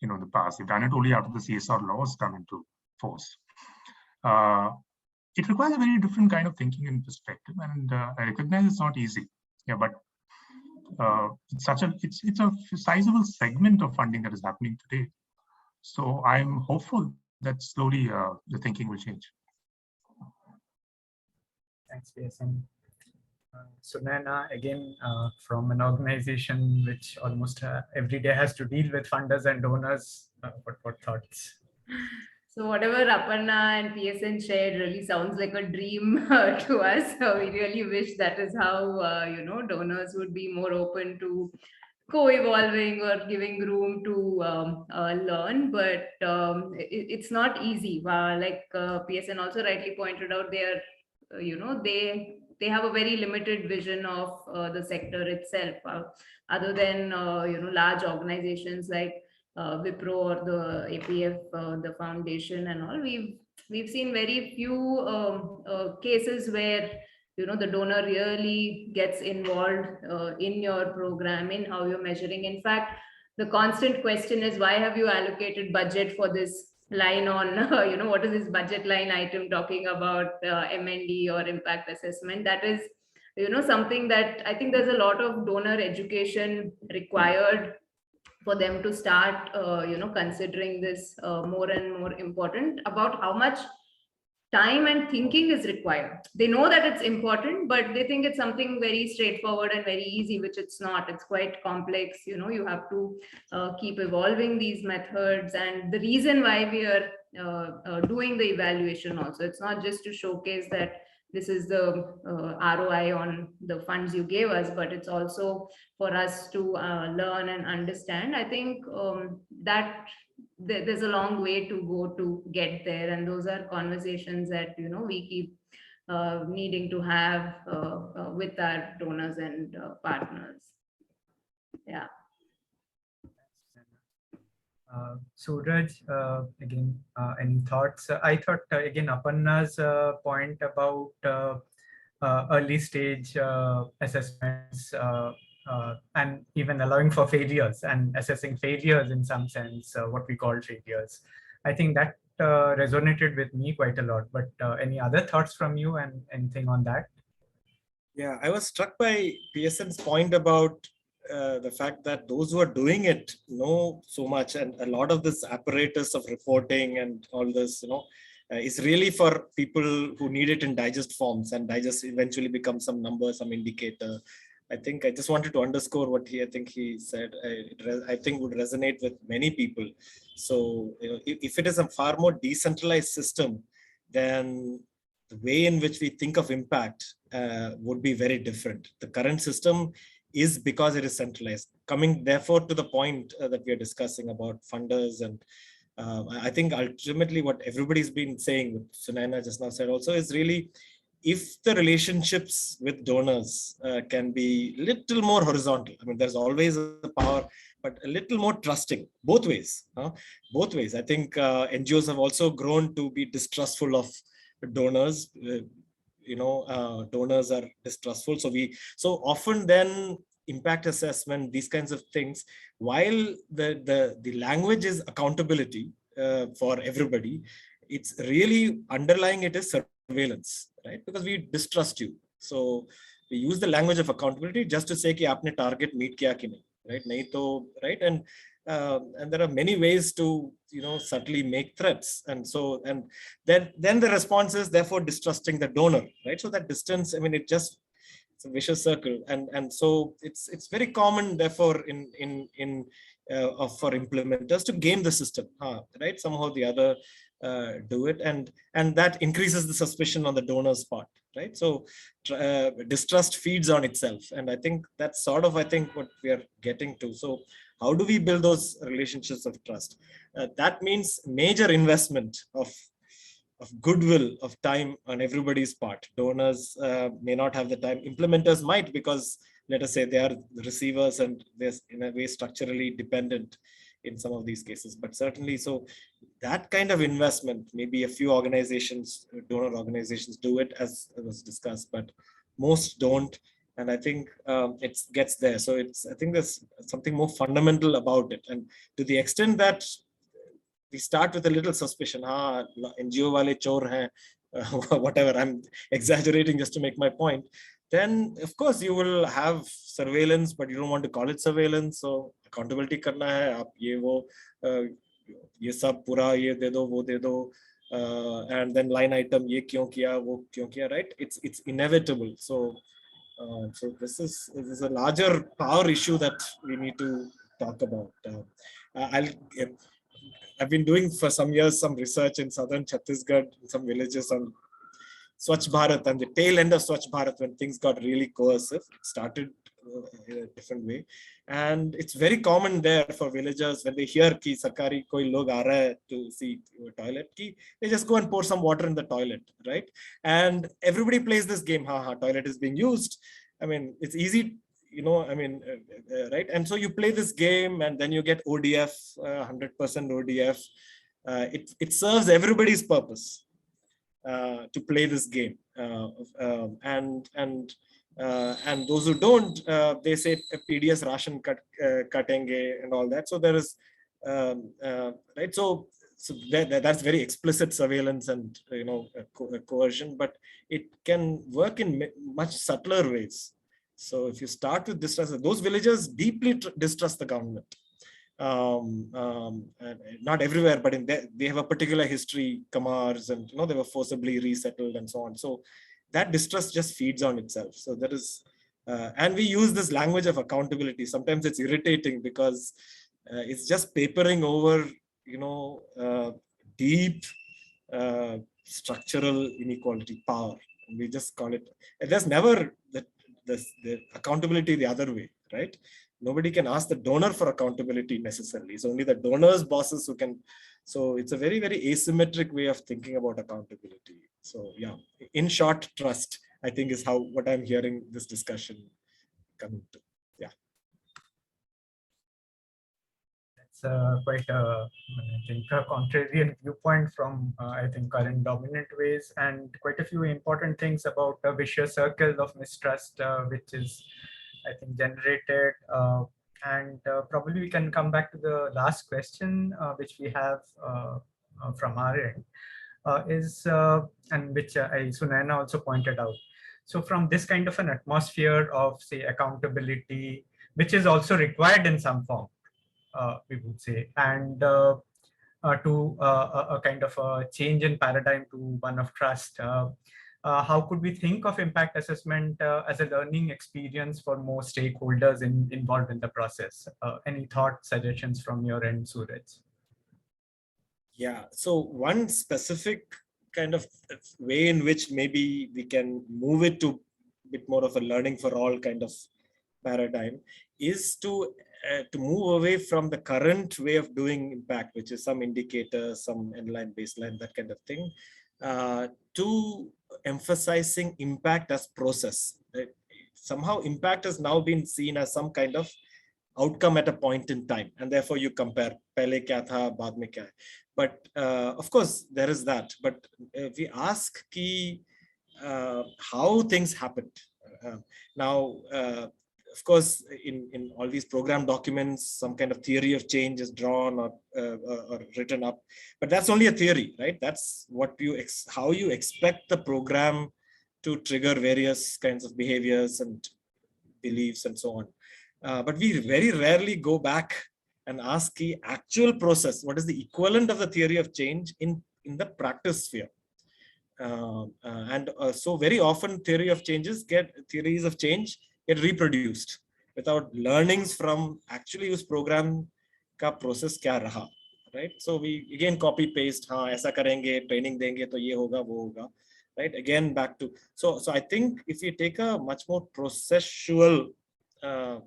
in the past. They've done it only after the CSR laws come into force. It requires a very different kind of thinking and perspective, and I recognize it's not easy. Yeah, but it's a sizable segment of funding that is happening today. So I'm hopeful that slowly the thinking will change. Thanks, PS. Sunayana, again, from an organization which almost every day has to deal with funders and donors, what thoughts? So whatever Aparna and PSN shared really sounds like a dream to us. We really wish that is how, donors would be more open to co-evolving or giving room to learn, but it's not easy. Like PSN also rightly pointed out, they are, they have a very limited vision of the sector itself, other than large organizations like Wipro or the APF, the foundation and all. We've seen very few cases where the donor really gets involved in your program, in how you're measuring. In fact, the constant question is, why have you allocated budget for this line on, what is this budget line item talking about M&D or impact assessment? That is, something that I think there's a lot of donor education required for them to start, considering this more and more important, about how much time and thinking is required. They know that it's important, but they think it's something very straightforward and very easy, which it's not. It's quite complex. You have to keep evolving these methods. And the reason why we are doing the evaluation also, it's not just to showcase that this is the ROI on the funds you gave us, but it's also for us to learn and understand. I think that there's a long way to go to get there, and those are conversations that we keep needing to have with our donors and partners. Yeah. Suraj, again, any thoughts? I thought again Aparna's point about early stage assessments and even allowing for failures and assessing failures in some sense, what we call failures. I think that resonated with me quite a lot, but any other thoughts from you and anything on that? Yeah, I was struck by PSN's point about the fact that those who are doing it know so much, and a lot of this apparatus of reporting and all this, is really for people who need it in digest forms, and digest eventually becomes some number, some indicator. I think I just wanted to underscore what he said. I think would resonate with many people. So if it is a far more decentralized system, then the way in which we think of impact would be very different. The current system is because it is centralized. Coming therefore to the point that we are discussing about funders, and I think ultimately what everybody's been saying, what Sunayana just now said also, is really, if the relationships with donors can be a little more horizontal. I mean, there's always a power, but a little more trusting, both ways. Both ways. I think NGOs have also grown to be distrustful of donors. Donors are distrustful. So often then impact assessment, these kinds of things, while the language is accountability for everybody, it's really underlying it is surveillance, right? Because we distrust you. So we use the language of accountability just to say ki aapne target meet kiya ki nahi, right? Nahi to, right? And there are many ways to subtly make threats, and then the response is therefore distrusting the donor, right? So that distance, I mean, it's a vicious circle, and so it's very common therefore for implementers to game the system, right? Somehow or the other, do it, and that increases the suspicion on the donor's part, right? So distrust feeds on itself, and I think that's sort of, I think, what we are getting to. So how do we build those relationships of trust? That means major investment of goodwill, of time on everybody's part. Donors may not have the time. Implementers might, because let us say they are the receivers and they're in a way structurally dependent in some of these cases. But certainly, so that kind of investment, maybe a few organizations, donor organizations do it, as was discussed, but most don't. And I think it gets there. So I think there's something more fundamental about it. And to the extent that we start with a little suspicion, NGO wale chor hain, whatever, I'm exaggerating just to make my point, then of course you will have surveillance, but you don't want to call it surveillance. So accountability karna hai, aap ye sab pura ye de do, wo de do, and then line item ye kyun kiya, wo kyun kiya, right? It's inevitable. So this is a larger power issue that we need to talk about. I've been doing for some years some research in southern Chhattisgarh, in some villages on Swachh Bharat, and the tail end of Swachh Bharat, when things got really coercive. It started in a different way, and it's very common there for villagers, when they hear ki sarkari koi log aa raha hai to see toilet, ki they just go and pour some water in the toilet, right? And everybody plays this game. Toilet is being used. I mean, it's easy, right? And so you play this game, and then you get ODF, 100% ODF. It serves everybody's purpose to play this game, and those who don't, they say PDS ration katenge and all that. So there is right. So that's very explicit surveillance and coercion, but it can work in much subtler ways. So if you start with distrust, those villagers deeply distrust the government. Not everywhere, but they have a particular history, Kamars, and they were forcibly resettled and so on. So that distrust just feeds on itself. So there is, and we use this language of accountability. Sometimes it's irritating because it's just papering over, deep structural inequality, power. And we just call it. There's never the accountability the other way, right? Nobody can ask the donor for accountability necessarily. It's only the donor's bosses who can. So it's a very, very asymmetric way of thinking about accountability. So yeah, in short, trust, I think, is what I'm hearing this discussion coming to. Yeah. That's quite I think a contrarian viewpoint from I think current dominant ways, and quite a few important things about a vicious circle of mistrust, which is I think generated, and probably we can come back to the last question which we have from our end, and which Sunayana also pointed out. So from this kind of an atmosphere of, say, accountability, which is also required in some form, we would say, and to a kind of a change in paradigm to one of trust. How could we think of impact assessment as a learning experience for more stakeholders involved in the process? Any thoughts, suggestions from your end, Suraj? Yeah, so one specific kind of way in which maybe we can move it to a bit more of a learning for all kind of paradigm is to move away from the current way of doing impact, which is some indicator, some endline, baseline, that kind of thing, to emphasizing impact as process. Somehow impact has now been seen as some kind of outcome at a point in time, and therefore you compare pehle kya tha, baad mein kya hai. But of course there is that, but we ask ki how things happened. Now of course in all these program documents some kind of theory of change is drawn or written up, but that's only a theory, right? That's what how you expect the program to trigger various kinds of behaviors and beliefs and so on. But we very rarely go back and ask the actual process, what is the equivalent of the theory of change in the practice sphere. So very often theories of change get reproduced without learnings from actually उस program का process क्या रहा. right? So we again copy paste, हाँ ऐसा करेंगे, training देंगे तो ये होगा वो होगा, right? Again back to so I think if you take a much more processual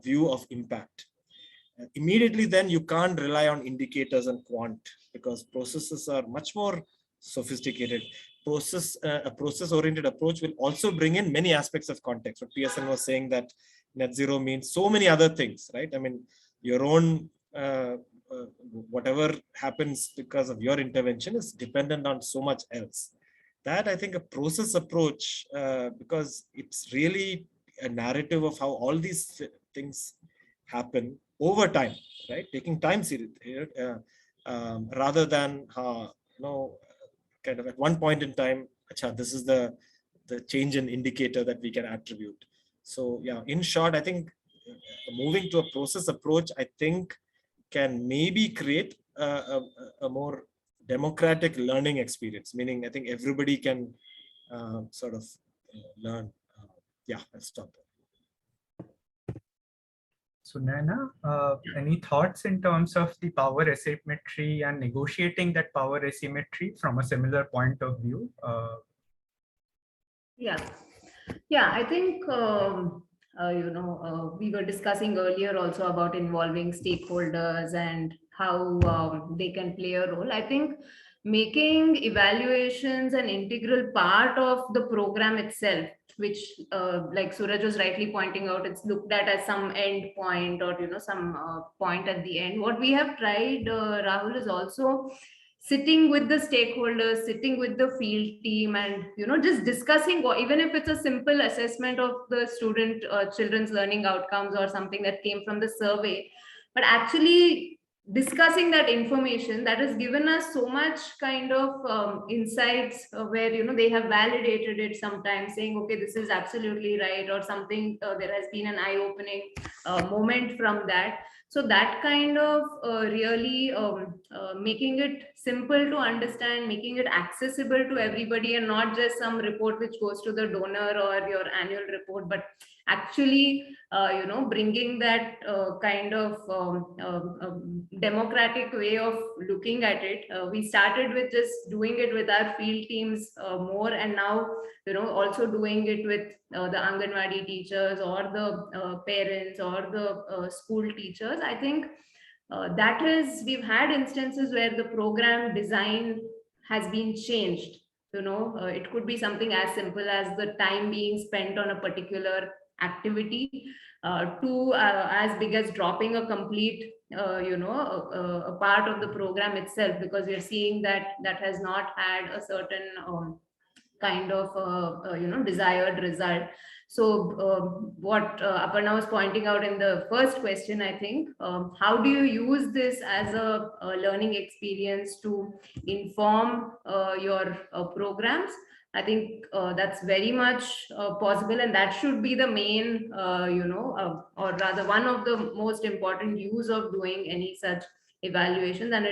view of impact, immediately then you can't rely on indicators and quant because processes are much more sophisticated. A process-oriented approach will also bring in many aspects of context. What PSN was saying that net zero means so many other things, right? I mean, your own whatever happens because of your intervention is dependent on so much else. That I think a process approach, because it's really a narrative of how all these things happen over time, right? Taking time series rather than kind of at one point in time, this is the change in indicator that we can attribute. So yeah, in short, I think moving to a process approach, I think can maybe create a more democratic learning experience, meaning I think everybody can sort of learn. Yeah, let's stop there. Sunayana, any thoughts in terms of the power asymmetry and negotiating that power asymmetry from a similar point of view? Yeah, I think we were discussing earlier also about involving stakeholders and how they can play a role. I think making evaluations an integral part of the program itself, which like Suraj was rightly pointing out, it's looked at as some end point or some point at the end. What we have tried, Rahul, is also sitting with the stakeholders, sitting with the field team, and just discussing, even if it's a simple assessment of the children's learning outcomes or something that came from the survey, but actually discussing that information that has given us so much kind of insights where they have validated it, sometimes saying, okay, this is absolutely right, or something, there has been an eye-opening moment from that. So that kind of really making it simple to understand, making it accessible to everybody, and not just some report which goes to the donor or your annual report, but actually bringing that kind of democratic way of looking at it. We started with just doing it with our field teams more, and now also doing it with the Anganwadi teachers or the parents or the school teachers. I think we've had instances where the program design has been changed. It could be something as simple as the time being spent on a particular activity to as big as dropping a complete a part of the program itself, because we're seeing that has not had a certain kind of desired result. So what Aparna was pointing out in the first question, I think, how do you use this as a learning experience to inform your programs? I think that's very much possible, and that should be the main, or rather one of the most important use of doing any such evaluations. And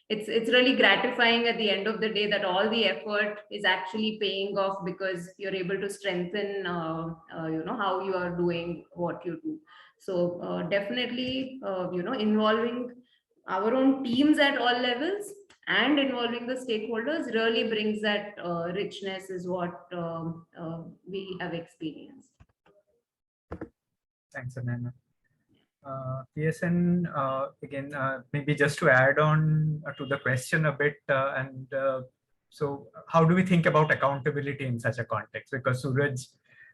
it's really gratifying at the end of the day that all the effort is actually paying off, because you're able to strengthen, how you are doing what you do. So definitely, involving our own teams at all levels and involving the stakeholders really brings that richness, is what we have experienced. Thanks, Anana. PSN, again, maybe just to add on to the question a bit, so how do we think about accountability in such a context? Because Suraj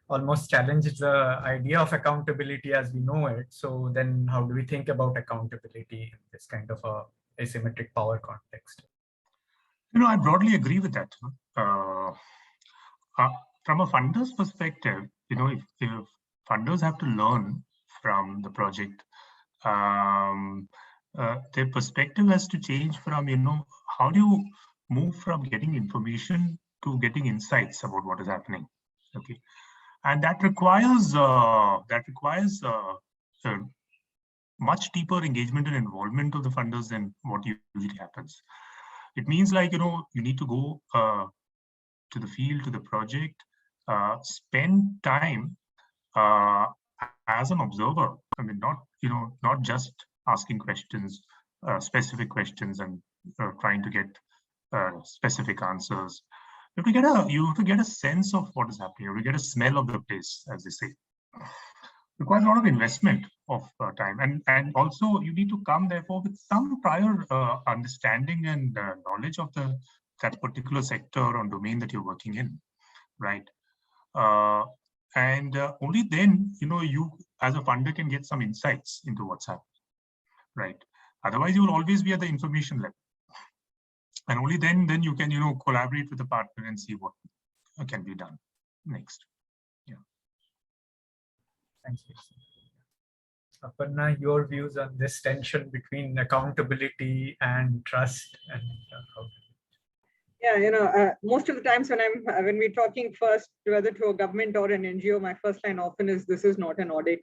almost challenged the idea of accountability as we know it. So then how do we think about accountability in this kind of a asymmetric power context? I broadly agree with that. From a funder's perspective, if funders have to learn from the project, their perspective has to change from, how do you move from getting information to getting insights about what is happening? Okay, and that requires much deeper engagement and involvement of the funders than what usually happens. It means, like, you need to go to the field, to the project, spend time as an observer. I mean, not just asking questions, specific questions and trying to get specific answers. You have to get a sense of what is happening. You have to get a smell of the place, as they say. Requires a lot of investment of time, and also you need to come therefore with some prior understanding and knowledge of that particular sector or domain that you're working in, right? And only then, you as a funder can get some insights into what's happening, right? Otherwise, you will always be at the information level, and only then you can collaborate with the partner and see what can be done next. Yeah. Thank you. Aparna, your views on this tension between accountability and trust, and how? Yeah, most of the times when we're talking first, whether to a government or an NGO, my first line often is, this is not an audit.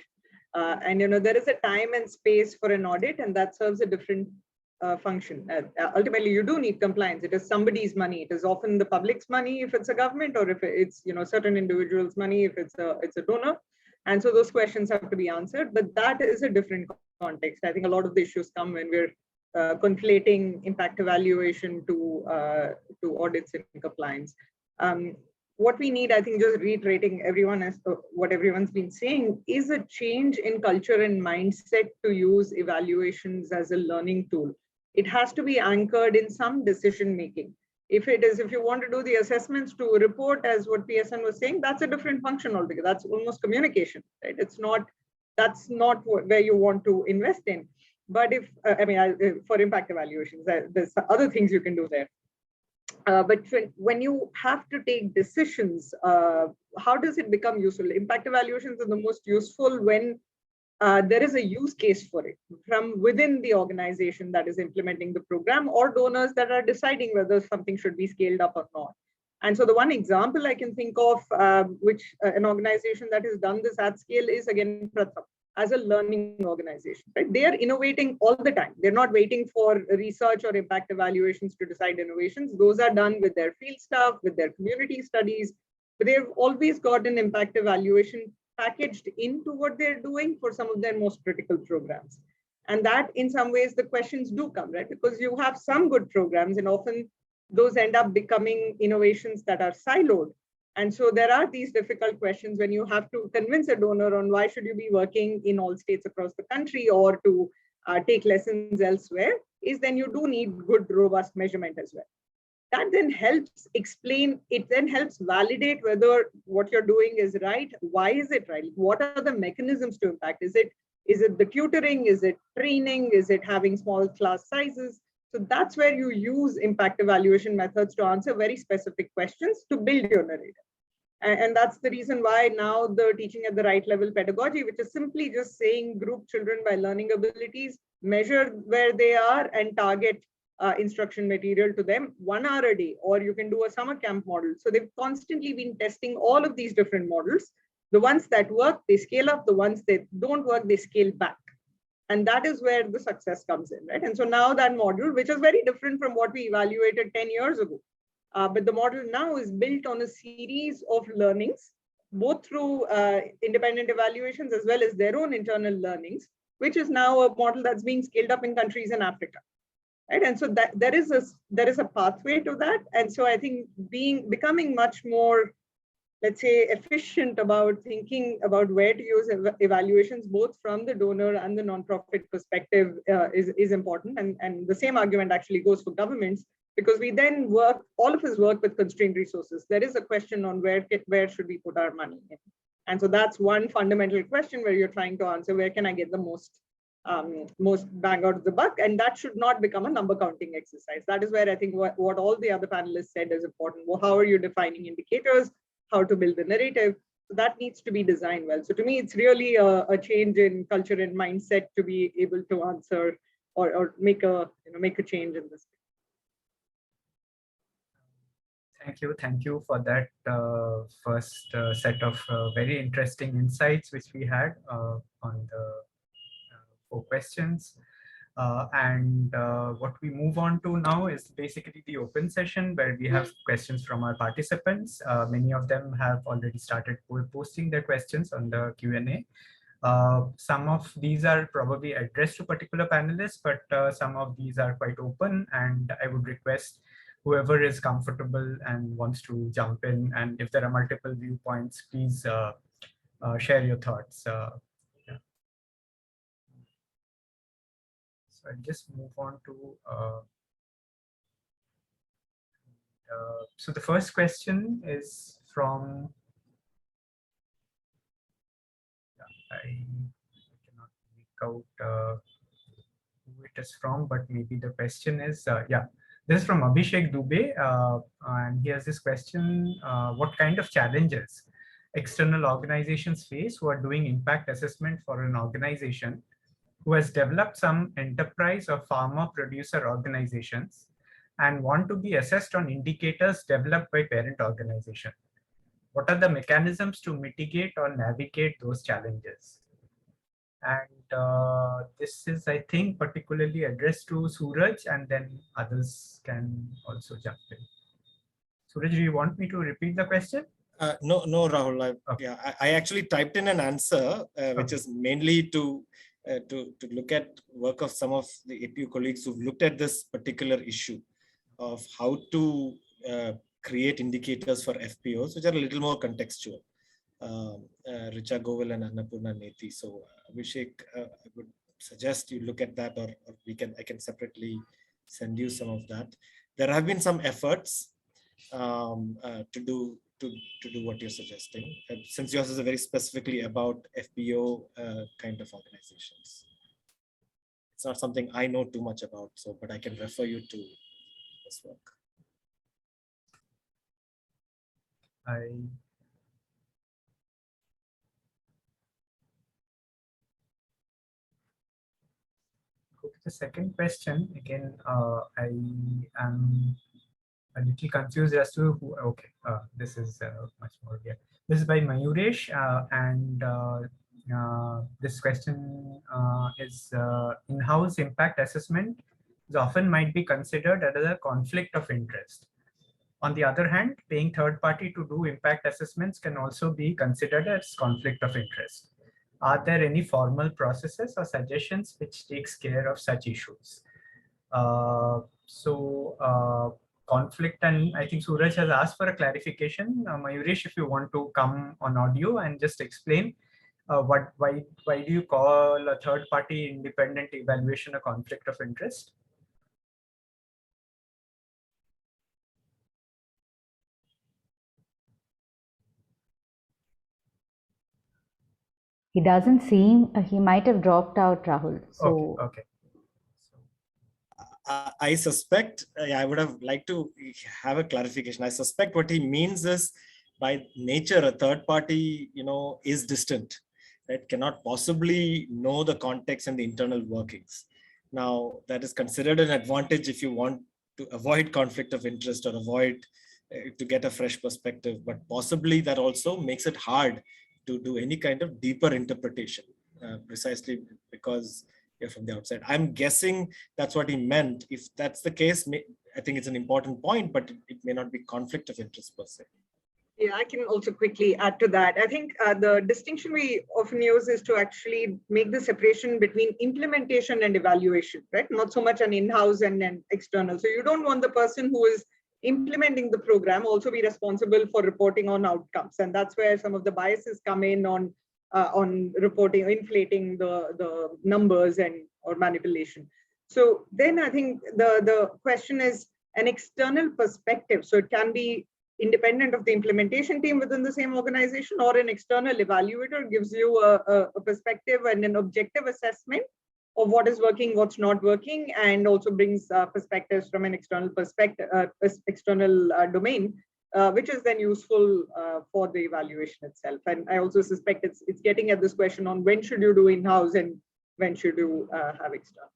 And there is a time and space for an audit, and that serves a different function. Ultimately, you do need compliance. It is somebody's money. It is often the public's money if it's a government, or if it's certain individuals' money if it's a donor. And so those questions have to be answered. But that is a different context. I think a lot of the issues come when we're conflating impact evaluation to audits and compliance. What we need, I think, just reiterating everyone as to what everyone's been saying, is a change in culture and mindset to use evaluations as a learning tool. It has to be anchored in some decision making. If you want to do the assessments to report, as what PSN was saying, that's a different function altogether. That's almost communication, right? That's not where you want to invest in. But for impact evaluations, there's other things you can do there. But when you have to take decisions, how does it become useful? Impact evaluations are the most useful when there is a use case for it from within the organization that is implementing the program, or donors that are deciding whether something should be scaled up or not. And so the one example I can think of, which an organization that has done this at scale is, again, Pratham, as a learning organization, right? They are innovating all the time. They're not waiting for research or impact evaluations to decide innovations. Those are done with their field staff, with their community studies, but they've always got an impact evaluation packaged into what they're doing for some of their most critical programs. And that, in some ways, the questions do come, right? Because you have some good programs, and often those end up becoming innovations that are siloed. And so there are these difficult questions when you have to convince a donor on why should you be working in all states across the country, or to take lessons elsewhere, is then you do need good, robust measurement as well. That then helps explain, it then helps validate whether what you're doing is right. Why is it right? What are the mechanisms to impact? Is it the tutoring? Is it training? Is it having small class sizes? So that's where you use impact evaluation methods to answer very specific questions to build your narrative. And that's the reason why now the teaching at the right level pedagogy, which is simply just saying group children by learning abilities, measure where they are and target instruction material to them 1 hour a day, or you can do a summer camp model. So they've constantly been testing all of these different models. The ones that work, they scale up. The ones that don't work, they scale back. And that is where the success comes in, right? And so now that model, which is very different from what we evaluated 10 years ago, but the model now is built on a series of learnings, both through independent evaluations as well as their own internal learnings, which is now a model that's being scaled up in countries in Africa. Right? And so that there is a pathway to that. And so I think becoming much more, let's say, efficient about thinking about where to use evaluations, both from the donor and the nonprofit perspective, is important. And the same argument actually goes for governments, because we then all of us work with constrained resources. There is a question on where should we put our money in. And so that's one fundamental question where you're trying to answer, where can I get the most bang out of the buck? And that should not become a number counting exercise. That is where I think what all the other panelists said is important. Well, how are you defining indicators? How to build the narrative? So that needs to be designed well. So to me, it's really a change in culture and mindset to be able to answer or make a change in this. Thank you for that first set of very interesting insights which we had on the 4 questions. And what we move on to now is basically the open session, where we have questions from our participants. Many of them have already started posting their questions on the Q&A. Some of these are probably addressed to particular panelists, but some of these are quite open, and I would request whoever is comfortable and wants to jump in, and if there are multiple viewpoints, please share your thoughts. Yeah. So I'll just move on to so the first question is from, I cannot make out who it is from, but maybe the question is, yeah, this is from Abhishek Dubey, and he has this question, what kind of challenges external organizations face who are doing impact assessment for an organization who has developed some enterprise or farmer producer organizations and want to be assessed on indicators developed by parent organization? What are the mechanisms to mitigate or navigate those challenges? And this is, I think, particularly addressed to Suraj, and then others can also jump in. Suraj, do you want me to repeat the question? No, Rahul. I actually typed in an answer, which is mainly to look at work of some of the APU colleagues who've looked at this particular issue of how to create indicators for FPOs, which are a little more contextual. Richa Govil and Annapurna Nethi. So Abhishek, I would suggest you look at that, or I can separately send you some of that. There have been some efforts to do what you're suggesting, since yours is very specifically about FPO kind of organizations. It's not something I know too much about, so but I can refer you to this work. The second question, again, I am a little confused as to who, okay, this is much more, yeah. This is by Mayuresh, and this question is in-house impact assessment is often might be considered as a conflict of interest. On the other hand, paying third party to do impact assessments can also be considered as conflict of interest. Are there any formal processes or suggestions which takes care of such issues? Conflict, and I think Suraj has asked for a clarification. Mayuresh, if you want to come on audio and just explain why do you call a third party independent evaluation a conflict of interest? He doesn't seem, he might have dropped out, Rahul. So okay. I suspect, I would have liked to have a clarification. I suspect what he means is, by nature, a third party, is distant. It cannot possibly know the context and the internal workings. Now, that is considered an advantage if you want to avoid conflict of interest or avoid to get a fresh perspective, but possibly that also makes it hard to do any kind of deeper interpretation, precisely because you're from the outside. I'm guessing that's what he meant. If that's the case, I think it's an important point, but it may not be conflict of interest per se. Yeah, I can also quickly add to that. I think the distinction we often use is to actually make the separation between implementation and evaluation, right? Not so much an in-house and an external. So you don't want the person who is implementing the program also be responsible for reporting on outcomes. And that's where some of the biases come in on reporting, inflating the numbers or manipulation. So then I think the question is an external perspective. So it can be independent of the implementation team within the same organization, or an external evaluator gives you a perspective and an objective assessment of what is working, what's not working, and also brings perspectives from an external perspective, external domain, which is then useful for the evaluation itself. And I also suspect it's getting at this question on when should you do in-house and when should you have external.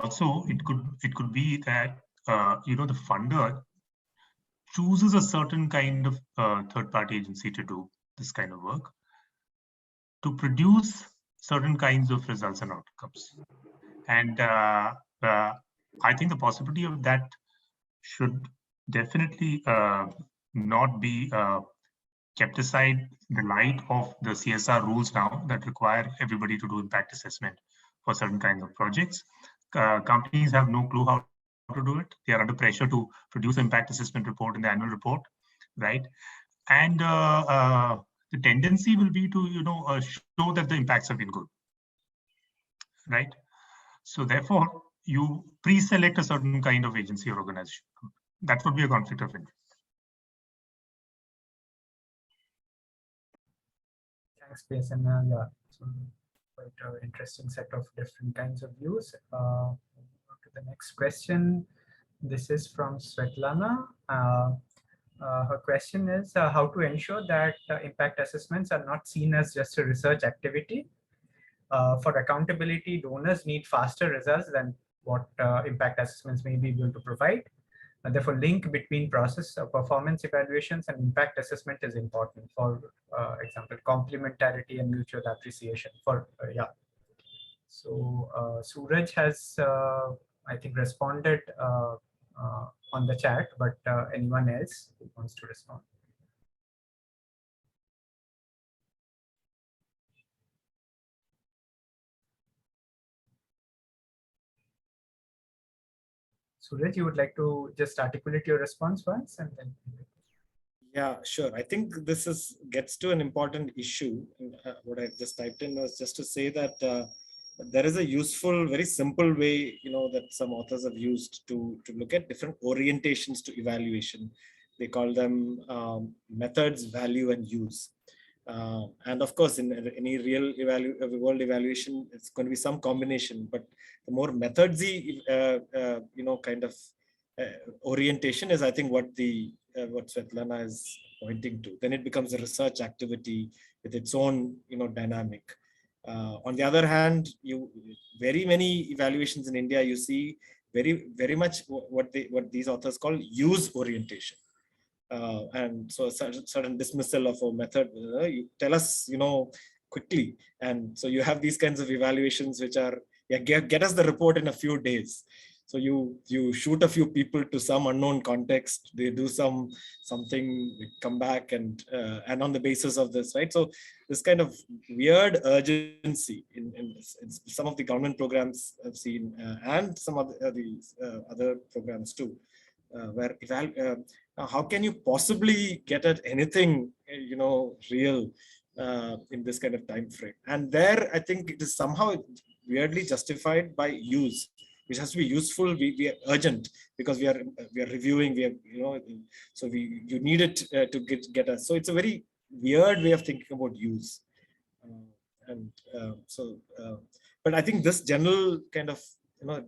Also, it could be that the funder chooses a certain kind of third-party agency to do this kind of work, to produce certain kinds of results and outcomes. And I think the possibility of that should definitely not be kept aside the light of the CSR rules now that require everybody to do impact assessment for certain kinds of projects. Companies have no clue how to do it. They are under pressure to produce impact assessment report in the annual report, right? And the tendency will be to show that the impacts have been good, right? So therefore, you pre-select a certain kind of agency or organization. That would be a conflict of interest. Thanks, PS. And yeah, so quite an interesting set of different kinds of views. To the next question. This is from Svetlana. Her question is how to ensure that impact assessments are not seen as just a research activity. For accountability, donors need faster results than what impact assessments may be able to provide. Therefore, link between process performance evaluations and impact assessment is important. For example, complementarity and mutual appreciation. Yeah. So Suraj has, I think, responded on the chat, but anyone else who wants to respond? Suraj, you would like to just articulate your response once and then. Yeah, sure. I think this gets to an important issue. What I just typed in was just to say that there is a useful, very simple way, that some authors have used to look at different orientations to evaluation. They call them methods, value, and use. And of course, in any real world evaluation, it's going to be some combination. But the more methodsy, kind of orientation is, I think, what Svetlana is pointing to. Then it becomes a research activity with its own, dynamic. On the other hand, very many evaluations in India, you see very much what these authors call use orientation. And so a certain dismissal of a method, you tell us, quickly. And so you have these kinds of evaluations which are, get us the report in a few days. So you shoot a few people to some unknown context, they do something, come back and on the basis of this, right? So this kind of weird urgency in some of the government programs I've seen, and some of these other programs too, where how can you possibly get at anything, real in this kind of time frame? And there, I think it is somehow weirdly justified by use, which has to be useful. We are urgent because we are reviewing. So you need it to get us. So it's a very weird way of thinking about use, but I think this general kind of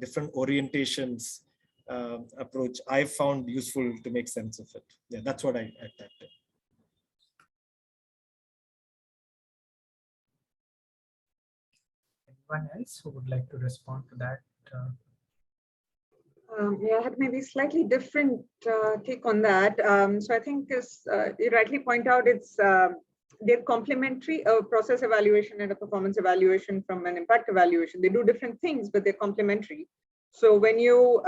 different orientations approach I found useful to make sense of it. Yeah, that's what I typed in. Anyone else who would like to respond to that? Yeah, I had maybe slightly different take on that. So I think, as you rightly point out, it's they're complementary. A process evaluation and a performance evaluation from an impact evaluation, they do different things, but they're complementary. So when you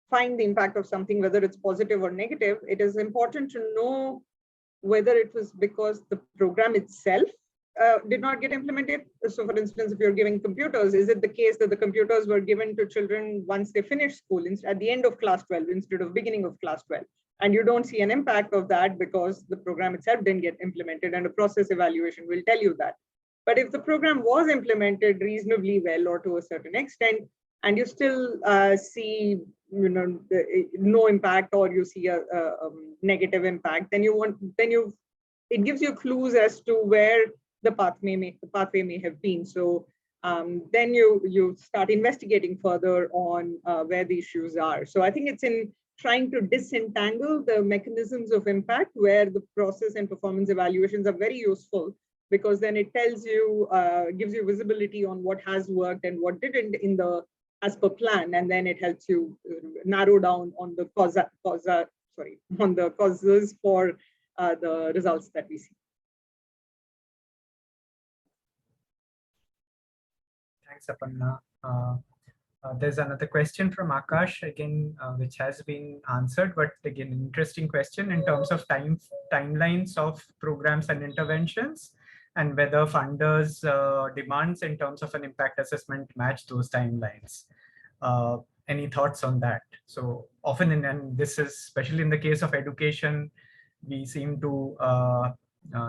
find the impact of something, whether it's positive or negative, it is important to know whether it was because the program itself did not get implemented. So for instance, if you're giving computers, is it the case that the computers were given to children once they finish school at the end of class 12 instead of beginning of class 12? And you don't see an impact of that because the program itself didn't get implemented, and a process evaluation will tell you that. But if the program was implemented reasonably well or to a certain extent, and you still see no impact, or you see a negative impact, then it gives you clues as to where the pathway may have been. So then you start investigating further on where the issues are. So I think it's in trying to disentangle the mechanisms of impact, where the process and performance evaluations are very useful, because then it tells you, gives you visibility on what has worked and what didn't as per plan, and then it helps you narrow down on the causes for the results that we see. Thanks, Aparna. There's another question from Akash again, which has been answered, but again, an interesting question in terms of timelines of programs and interventions, and whether funders' demands in terms of an impact assessment match those timelines. Any thoughts on that? So often, and this is especially in the case of education, we seem to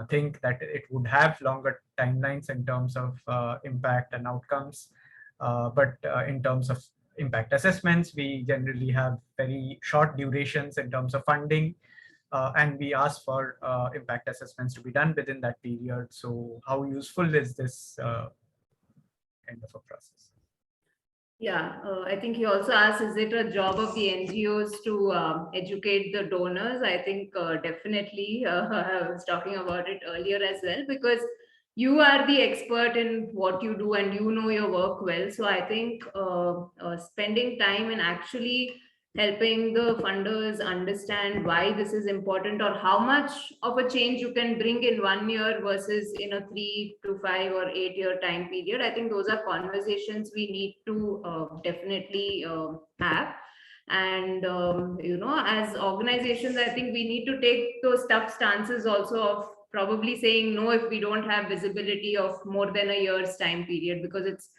think that it would have longer timelines in terms of impact and outcomes. But in terms of impact assessments, we generally have very short durations in terms of funding, and we ask for impact assessments to be done within that period. So how useful is this kind of a process? Yeah, I think he also asked, is it a job of the NGOs to educate the donors? I think definitely, I was talking about it earlier as well, because you are the expert in what you do and you know your work well. So I think spending time and actually helping the funders understand why this is important, or how much of a change you can bring in 1 year versus in a 3 to 5 or 8 year time period. I think those are conversations we need to definitely have. And as organizations, I think we need to take those tough stances also of probably saying no if we don't have visibility of more than a year's time period, because it's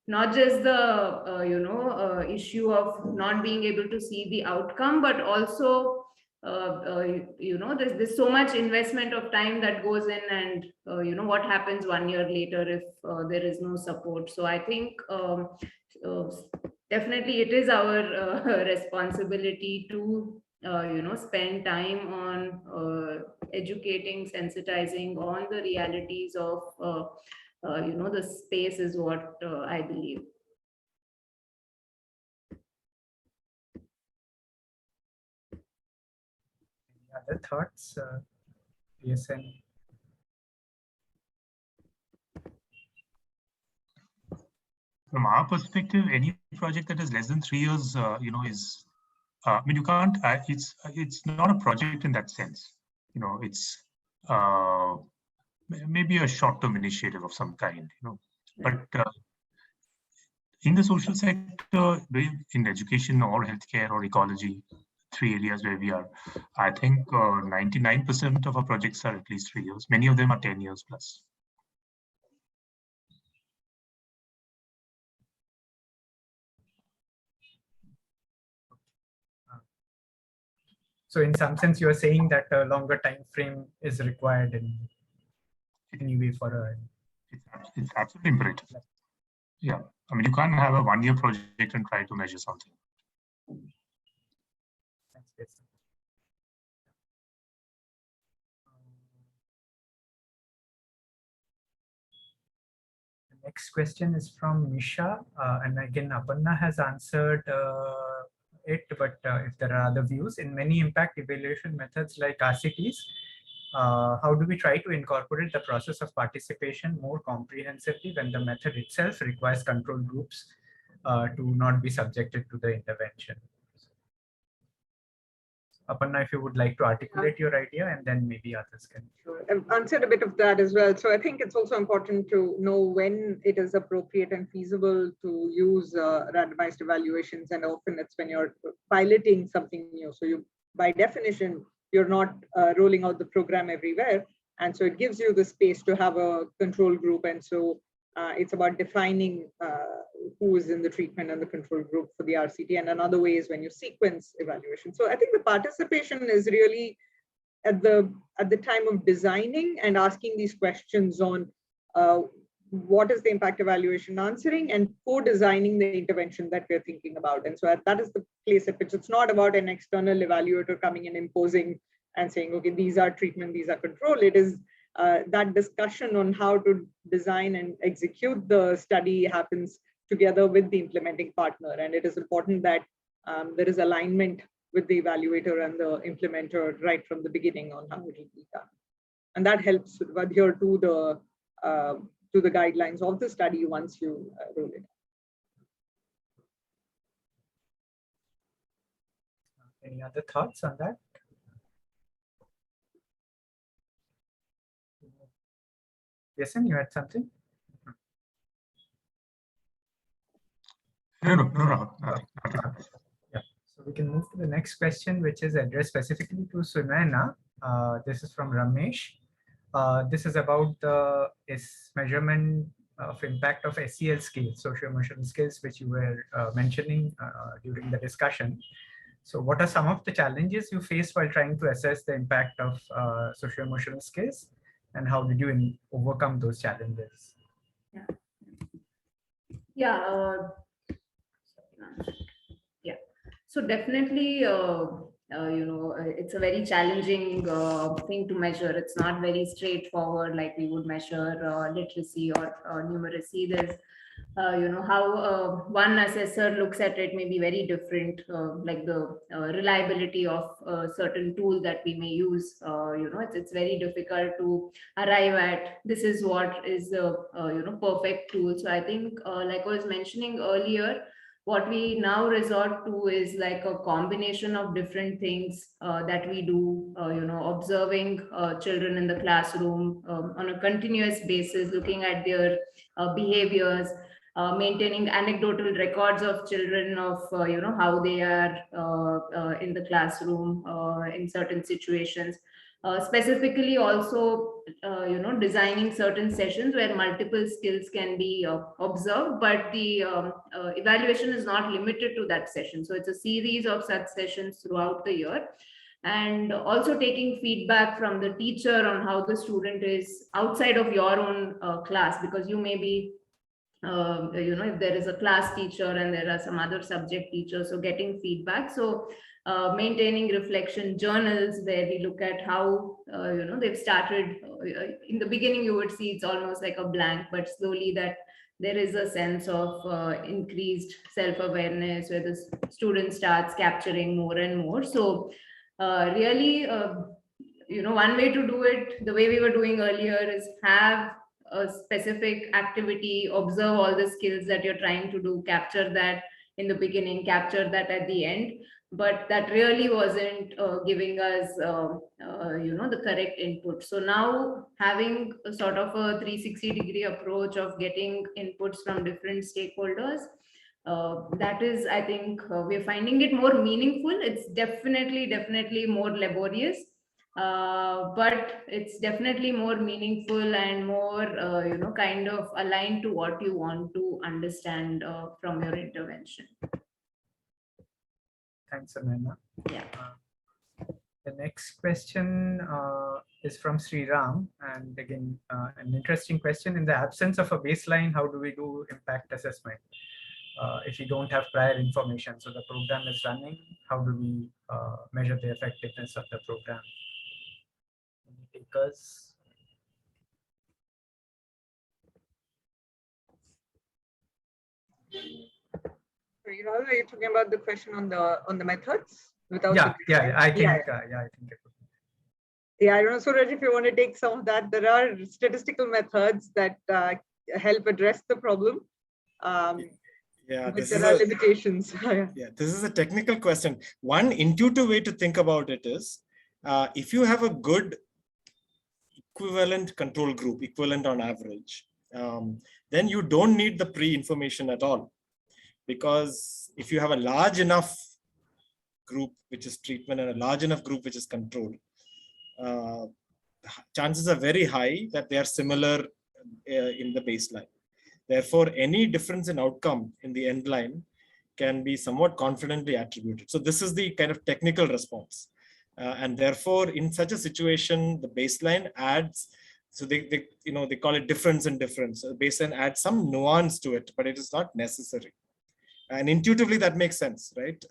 not just the issue of not being able to see the outcome, but also there's so much investment of time that goes in, and what happens 1 year later if there is no support. So I think definitely it is our responsibility to spend time on educating, sensitizing on the realities of the space, is what I believe. Any other thoughts, PSN? From our perspective, any project that is less than 3 years, is, I mean, you can't, it's not a project in that sense. It's maybe a short-term initiative of some kind, but in the social sector, in education or healthcare or ecology, 3 areas where we are, I think 99% of our projects are at least 3 years. Many of them are 10 years plus. So in some sense, you are saying that a longer time frame is required in any way for a... It's absolutely imperative. Yeah, I mean, you can't have a 1 year project and try to measure something. Thanks, Jason. The next question is from Misha, and again, Aparna has answered it, but if there are other views, in many impact evaluation methods like RCTs, how do we try to incorporate the process of participation more comprehensively when the method itself requires control groups to not be subjected to the intervention? Aparna, if you would like to articulate your idea, and then maybe others can. Sure. I've answered a bit of that as well. So I think it's also important to know when it is appropriate and feasible to use randomized evaluations, and often it's when you're piloting something new. So you, by definition, you're not rolling out the program everywhere. And so it gives you the space to have a control group. And so it's about defining who is in the treatment and the control group for the RCT. And another way is when you sequence evaluation. So I think the participation is really at the time of designing and asking these questions on what is the impact evaluation answering, and co-designing the intervention that we're thinking about. And so that is the place at which it's not about an external evaluator coming and imposing and saying, okay, these are treatment, these are control. It is that discussion on how to design and execute the study happens together with the implementing partner. And it is important that there is alignment with the evaluator and the implementer right from the beginning on how it will be done. And that helps adhere to the guidelines of the study once you roll it. Any other thoughts on that? Yes, and you had something? No. Yeah. So we can move to the next question, which is addressed specifically to Sunayana. This is from Ramesh. This is about the measurement of impact of SEL skills, socio-emotional skills, which you were mentioning during the discussion. So what are some of the challenges you faced while trying to assess the impact of socio-emotional skills, and how did you overcome those challenges? Yeah. So definitely, it's a very challenging thing to measure. It's not very straightforward like we would measure literacy or numeracy. There's how one assessor looks at it may be very different, like the reliability of certain tool that we may use. It's very difficult to arrive at this is what is the perfect tool. So I think, like I was mentioning earlier, what we now resort to is like a combination of different things that we do, observing children in the classroom on a continuous basis, looking at their behaviors, maintaining anecdotal records of children of how they are in the classroom in certain situations. Specifically also designing certain sessions where multiple skills can be observed, but the evaluation is not limited to that session. So it's a series of such sessions throughout the year, and also taking feedback from the teacher on how the student is outside of your own class, because you may be if there is a class teacher and there are some other subject teachers, so getting feedback. So maintaining reflection journals where we look at how they've started. In the beginning you would see it's almost like a blank, but slowly that there is a sense of increased self-awareness where the student starts capturing more and more. So really one way to do it, the way we were doing earlier, is have a specific activity, observe all the skills that you're trying to do, capture that in the beginning, capture that at the end. But that really wasn't giving us the correct input. So now having a sort of a 360-degree approach of getting inputs from different stakeholders, that is, I think, we're finding it more meaningful. It's definitely more laborious, but it's definitely more meaningful and more kind of aligned to what you want to understand from your intervention. Thanks, Ananya. Yeah. The next question is from Sriram, and again an interesting question. In the absence of a baseline, how do we do impact assessment if you don't have prior information? So the program is running, how do we measure the effectiveness of the program? Because Are you talking about the question on the methods? Without I think I think it would be. Yeah, I don't know, Suraj, if you want to take some of that. There are statistical methods that help address the problem. But there are limitations. Yeah, this is a technical question. One intuitive way to think about it is, if you have a good equivalent control group, equivalent on average, then you don't need the pre-information at all. Because if you have a large enough group which is treatment and a large enough group which is control, chances are very high that they are similar in the baseline. Therefore, any difference in outcome in the end line can be somewhat confidently attributed. So this is the kind of technical response. And therefore, in such a situation, the baseline adds, so they call it difference in difference. So the baseline adds some nuance to it, but it is not necessary. And intuitively, that makes sense, right?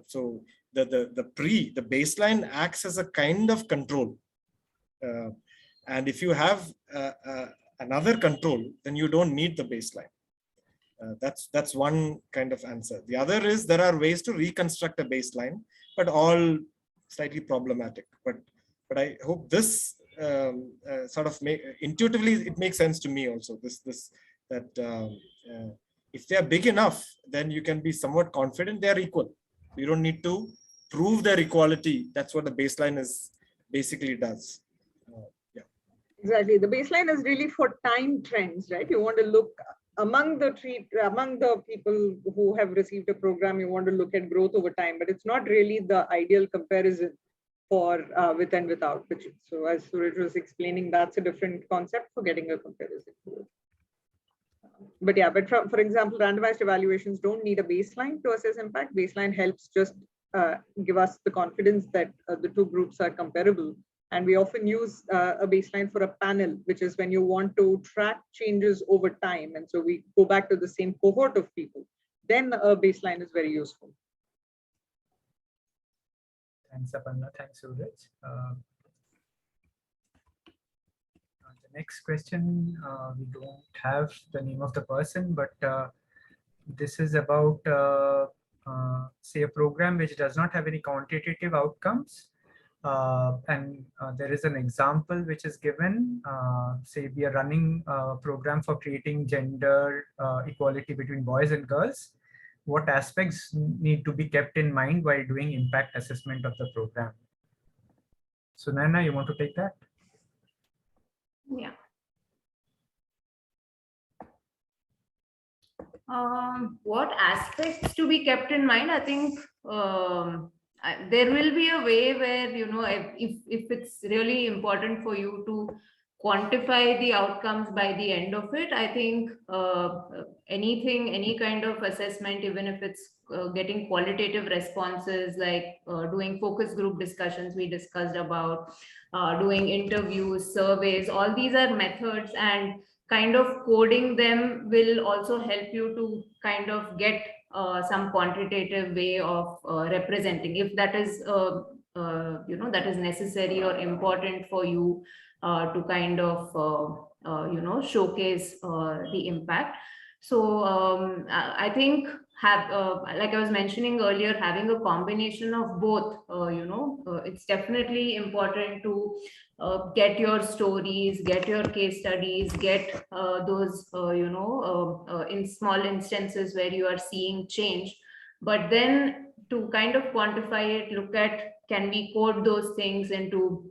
So the baseline acts as a kind of control. And if you have another control, then you don't need the baseline. That's one kind of answer. The other is there are ways to reconstruct a baseline, but all slightly problematic. But I hope this sort of intuitively it makes sense to me also. If they are big enough, then you can be somewhat confident they are equal. You don't need to prove their equality. That's what the baseline is basically does. Exactly. The baseline is really for time trends, right? You want to look among the people who have received a program, you want to look at growth over time, but it's not really the ideal comparison for with and without. So as Suraj was explaining, that's a different concept for getting a comparison. But yeah, but for example, randomized evaluations don't need a baseline to assess impact. Baseline helps just give us the confidence that the two groups are comparable. And we often use a baseline for a panel, which is when you want to track changes over time. And so we go back to the same cohort of people. Then a baseline is very useful. Thanks, Aparna. Thanks, Suraj. The next question, we don't have the name of the person, but this is about, say, a program which does not have any quantitative outcomes. There is an example which is given. Say we are running a program for creating gender equality between boys and girls. What aspects need to be kept in mind while doing impact assessment of the program? Sunayana, you want to take that? Yeah. What aspects to be kept in mind? I think there will be a way where, you know, if it's really important for you to quantify the outcomes by the end of it, I think any kind of assessment, even if it's getting qualitative responses, like doing focus group discussions we discussed about, doing interviews, surveys, all these are methods, and kind of coding them will also help you to kind of get some quantitative way of representing, if that is you know, that is necessary or important for you to kind of you know, showcase the impact. So I think like I was mentioning earlier, having a combination of both, you know, it's definitely important to get your stories, get your case studies, get those you know, in small instances where you are seeing change, but then to kind of quantify it, look at, can we code those things into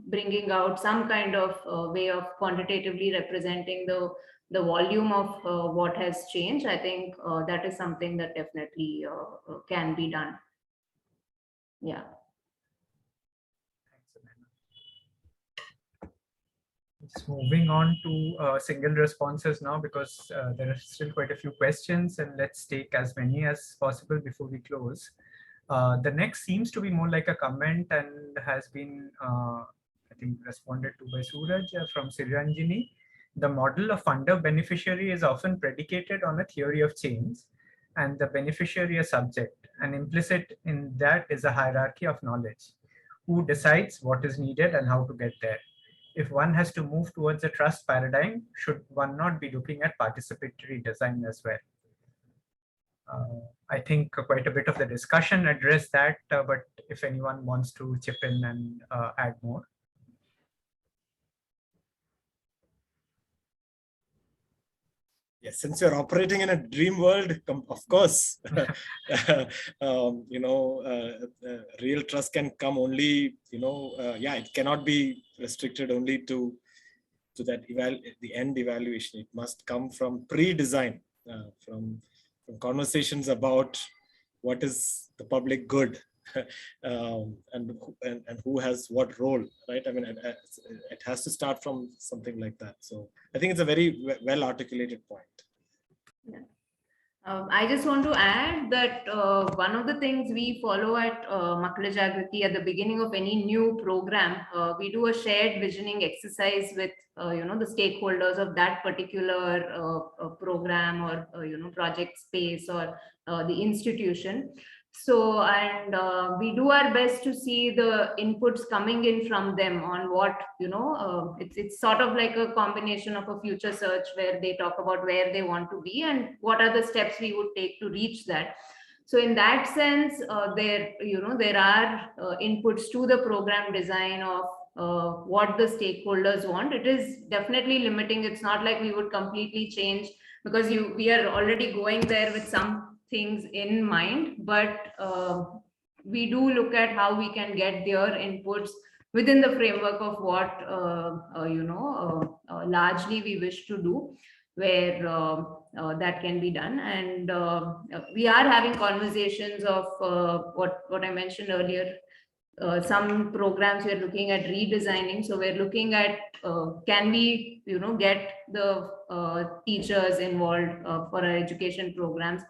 bringing out some kind of way of quantitatively representing the volume of what has changed. I think that is something that definitely can be done. Yeah. Just moving on to single responses now, because there are still quite a few questions, and let's take as many as possible before we close. The next seems to be more like a comment and has been, I think, responded to by Suraj from Siranjini. The model of funder beneficiary is often predicated on a theory of change, and the beneficiary a subject, and implicit in that is a hierarchy of knowledge. Who decides what is needed and how to get there? If one has to move towards a trust paradigm, should one not be looking at participatory design as well? I think quite a bit of the discussion addressed that, but if anyone wants to chip in and add more. Yes, since you're operating in a dream world, of course, you know, real trust can come only, you know, yeah, it cannot be restricted only to that the end evaluation. It must come from pre-design, from conversations about what is the public good, and who has what role, right? I mean, it has to start from something like that. So I think it's a very well articulated point. Yeah. I just want to add that one of the things we follow at Makkala Jagriti at the beginning of any new program, we do a shared visioning exercise with you know, the stakeholders of that particular program or you know, project space or the institution. So, and we do our best to see the inputs coming in from them on what, you know, it's sort of like a combination of a future search where they talk about where they want to be and what are the steps we would take to reach that. So in that sense, there, you know, there are inputs to the program design of what the stakeholders want. It is definitely limiting. It's not like we would completely change, because we are already going there with some things in mind, but we do look at how we can get their inputs within the framework of what you know, largely we wish to do. where that can be done. And we are having conversations of what I mentioned earlier. Some programs we are looking at redesigning. So we're looking at can we, get the teachers involved for our education programs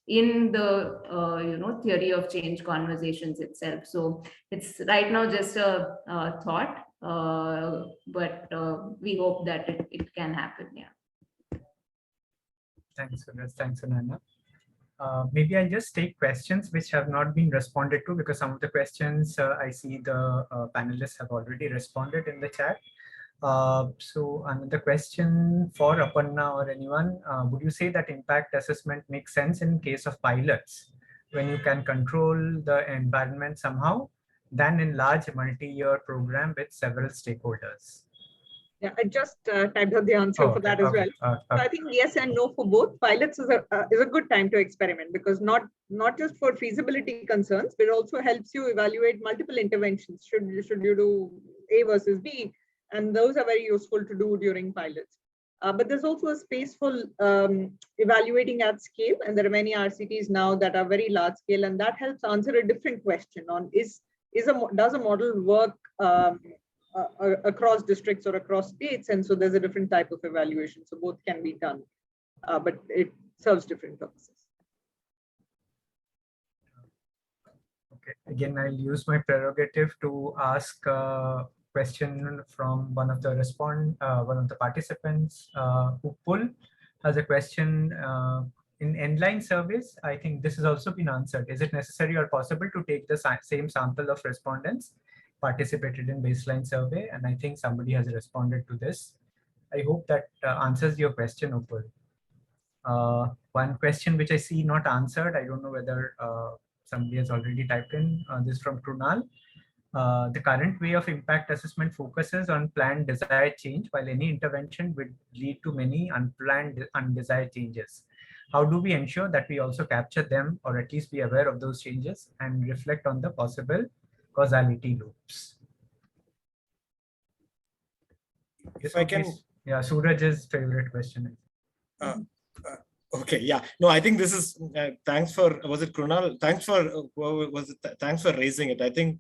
in the theory of change conversations itself. So it's right now just a thought, but we hope that it can happen. Yeah. Thanks, Suraj. Thanks, Sunayana. Maybe I'll just take questions which have not been responded to, because some of the questions I see the panelists have already responded in the chat. So another question for Aparna or anyone, would you say that impact assessment makes sense in case of pilots when you can control the environment somehow than in large multi-year program with several stakeholders? Yeah, I just typed out the answer for that as well. So I think yes and no for both. Pilots is a good time to experiment, because not just for feasibility concerns, but it also helps you evaluate multiple interventions. Should you do A versus B? And those are very useful to do during pilots. But there's also a space for evaluating at scale, and there are many RCTs now that are very large scale, and that helps answer a different question on does a model work across districts or across states, and so there's a different type of evaluation. So both can be done, but it serves different purposes. Okay, again, I'll use my prerogative to ask a question from one of the participants. Upul has a question. In inline surveys, I think this has also been answered. Is it necessary or possible to take the same sample of respondents participated in baseline survey? And I think somebody has responded to this. I hope that answers your question, Upul. One question which I see not answered, I don't know whether somebody has already typed in, this from Krunal. The current way of impact assessment focuses on planned desired change, while any intervention would lead to many unplanned undesired changes. How do we ensure that we also capture them, or at least be aware of those changes and reflect on the possible causality loops? If I can, yeah, Suraj's favorite question. Okay, yeah, no, I think this is thanks for, was it Krunal? Thanks for thanks for raising it. I think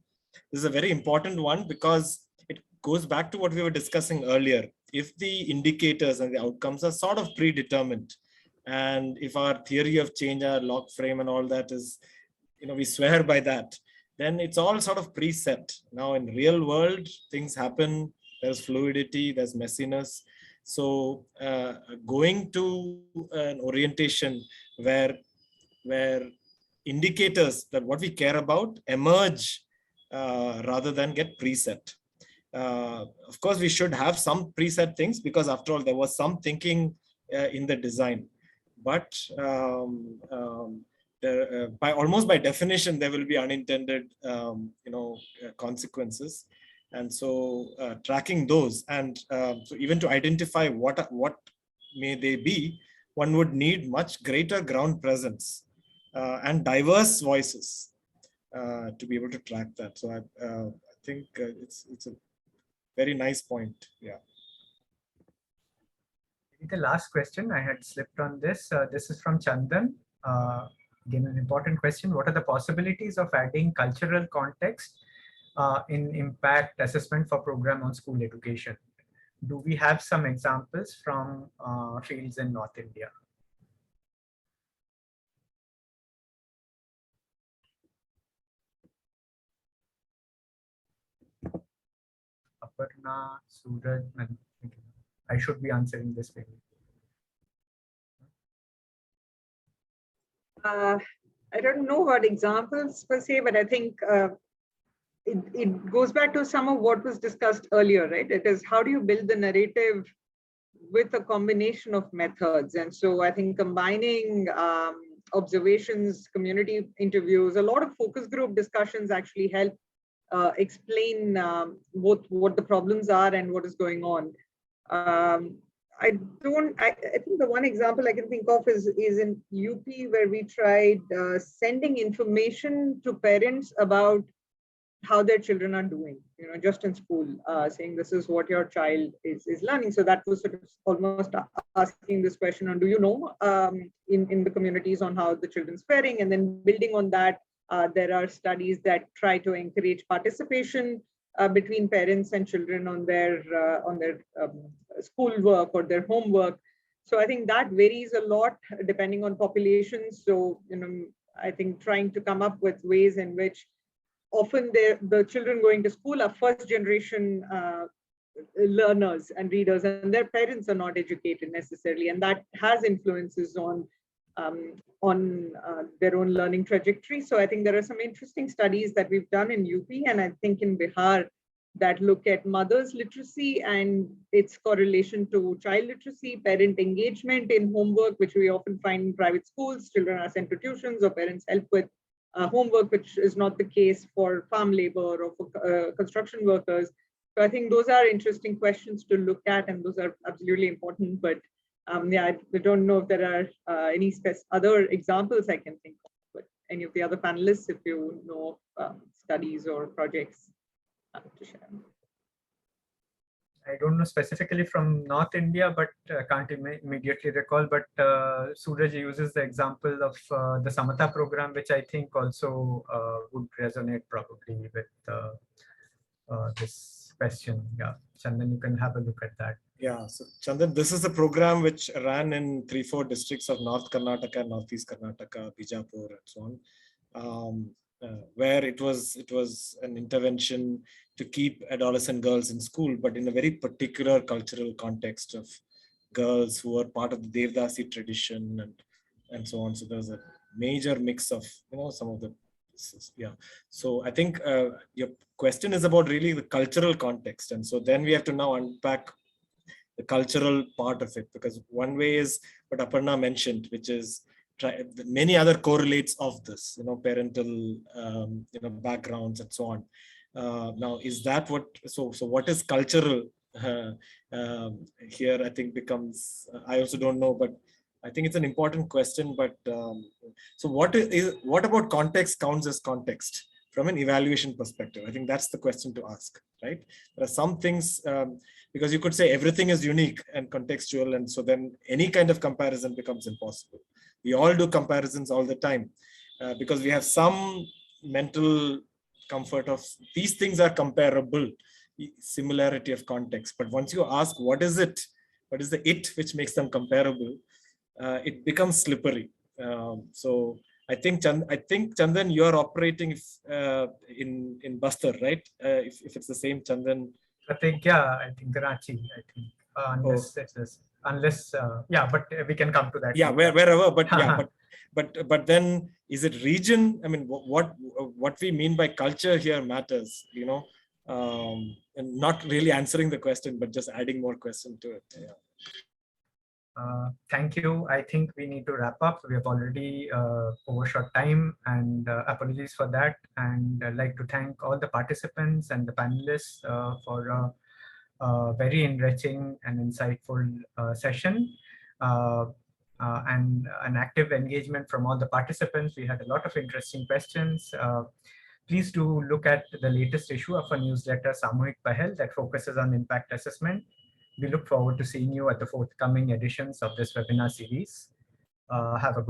this is a very important one, because it goes back to what we were discussing earlier. If the indicators and the outcomes are sort of predetermined, and if our theory of change, our log frame and all that is, we swear by that, then it's all sort of preset. Now in real world, things happen, there's fluidity, there's messiness. So going to an orientation where indicators that what we care about emerge rather than get preset. Of course, we should have some preset things, because after all, there was some thinking in the design. But almost by definition, there will be unintended consequences. And so tracking those, and so even to identify what may they be, one would need much greater ground presence and diverse voices to be able to track that. So I think it's a very nice point. Yeah. The last question I had slipped on this. This is from Chandan. Again, an important question. What are the possibilities of adding cultural context in impact assessment for program on school education? Do we have some examples from fields in North India? Aparna, Suraj, I should be answering this way. I don't know what examples per se, but I think it goes back to some of what was discussed earlier, right? It is, how do you build the narrative with a combination of methods? And so I think combining observations, community interviews, a lot of focus group discussions actually help explain both what the problems are and what is going on. I think the one example I can think of is in UP, where we tried sending information to parents about how their children are doing, just in school, saying this is what your child is learning. So that was sort of almost asking this question on, do you know, in the communities on how the children's faring, and then building on that, there are studies that try to encourage participation between parents and children on their school work or their homework. So I think that varies a lot depending on populations. So, I think trying to come up with ways in which often the children going to school are first generation learners and readers, and their parents are not educated necessarily, and that has influences on their own learning trajectory. So I think there are some interesting studies that we've done in UP, and I think in Bihar, that look at mothers' literacy and its correlation to child literacy, parent engagement in homework, which we often find in private schools. Children are sent to tuitions, or parents help with homework, which is not the case for farm labor or for construction workers. So I think those are interesting questions to look at, and those are absolutely important. But yeah, I don't know if there are any other examples I can think of, but any of the other panelists, if you know studies or projects to share. I don't know specifically from North India, but can't immediately recall. But Suraj uses the example of the Samatha program, which I think also would resonate probably with this question. Yeah, Chandan, you can have a look at that. Yeah, so Chandan, this is a program which ran in 3-4 districts of North Karnataka, Northeast Karnataka, Bijapur, and so on, where it was an intervention to keep adolescent girls in school, but in a very particular cultural context of girls who are part of the Devdasi tradition and so on. So there's a major mix of some of the So I think your question is about really the cultural context, and so then we have to now unpack the cultural part of it, because one way is what Aparna mentioned, which is many other correlates of this, parental, backgrounds and so on. Now, is that what? So what is cultural here? I think becomes. I also don't know, but I think it's an important question. But so what about context counts as context from an evaluation perspective? I think that's the question to ask, right? There are some things. Because you could say everything is unique and contextual, and so then any kind of comparison becomes impossible. We all do comparisons all the time because we have some mental comfort of these things are comparable, similarity of context. But once you ask what is the it which makes them comparable, it becomes slippery. So I think Chandan, you are operating in Bastar, right? If it's the same Chandan. I think Karachi. I think unless it is, but we can come to that. Yeah, wherever, but yeah, but then is it region? I mean, what we mean by culture here matters, and not really answering the question, but just adding more question to it. Yeah. Thank you. I think we need to wrap up. We have already overshot time, and apologies for that. And I'd like to thank all the participants and the panelists for a very enriching and insightful session and an active engagement from all the participants. We had a lot of interesting questions. Please do look at the latest issue of a newsletter, Samuhik Pahel, that focuses on impact assessment. We look forward to seeing you at the forthcoming editions of this webinar series. Have a good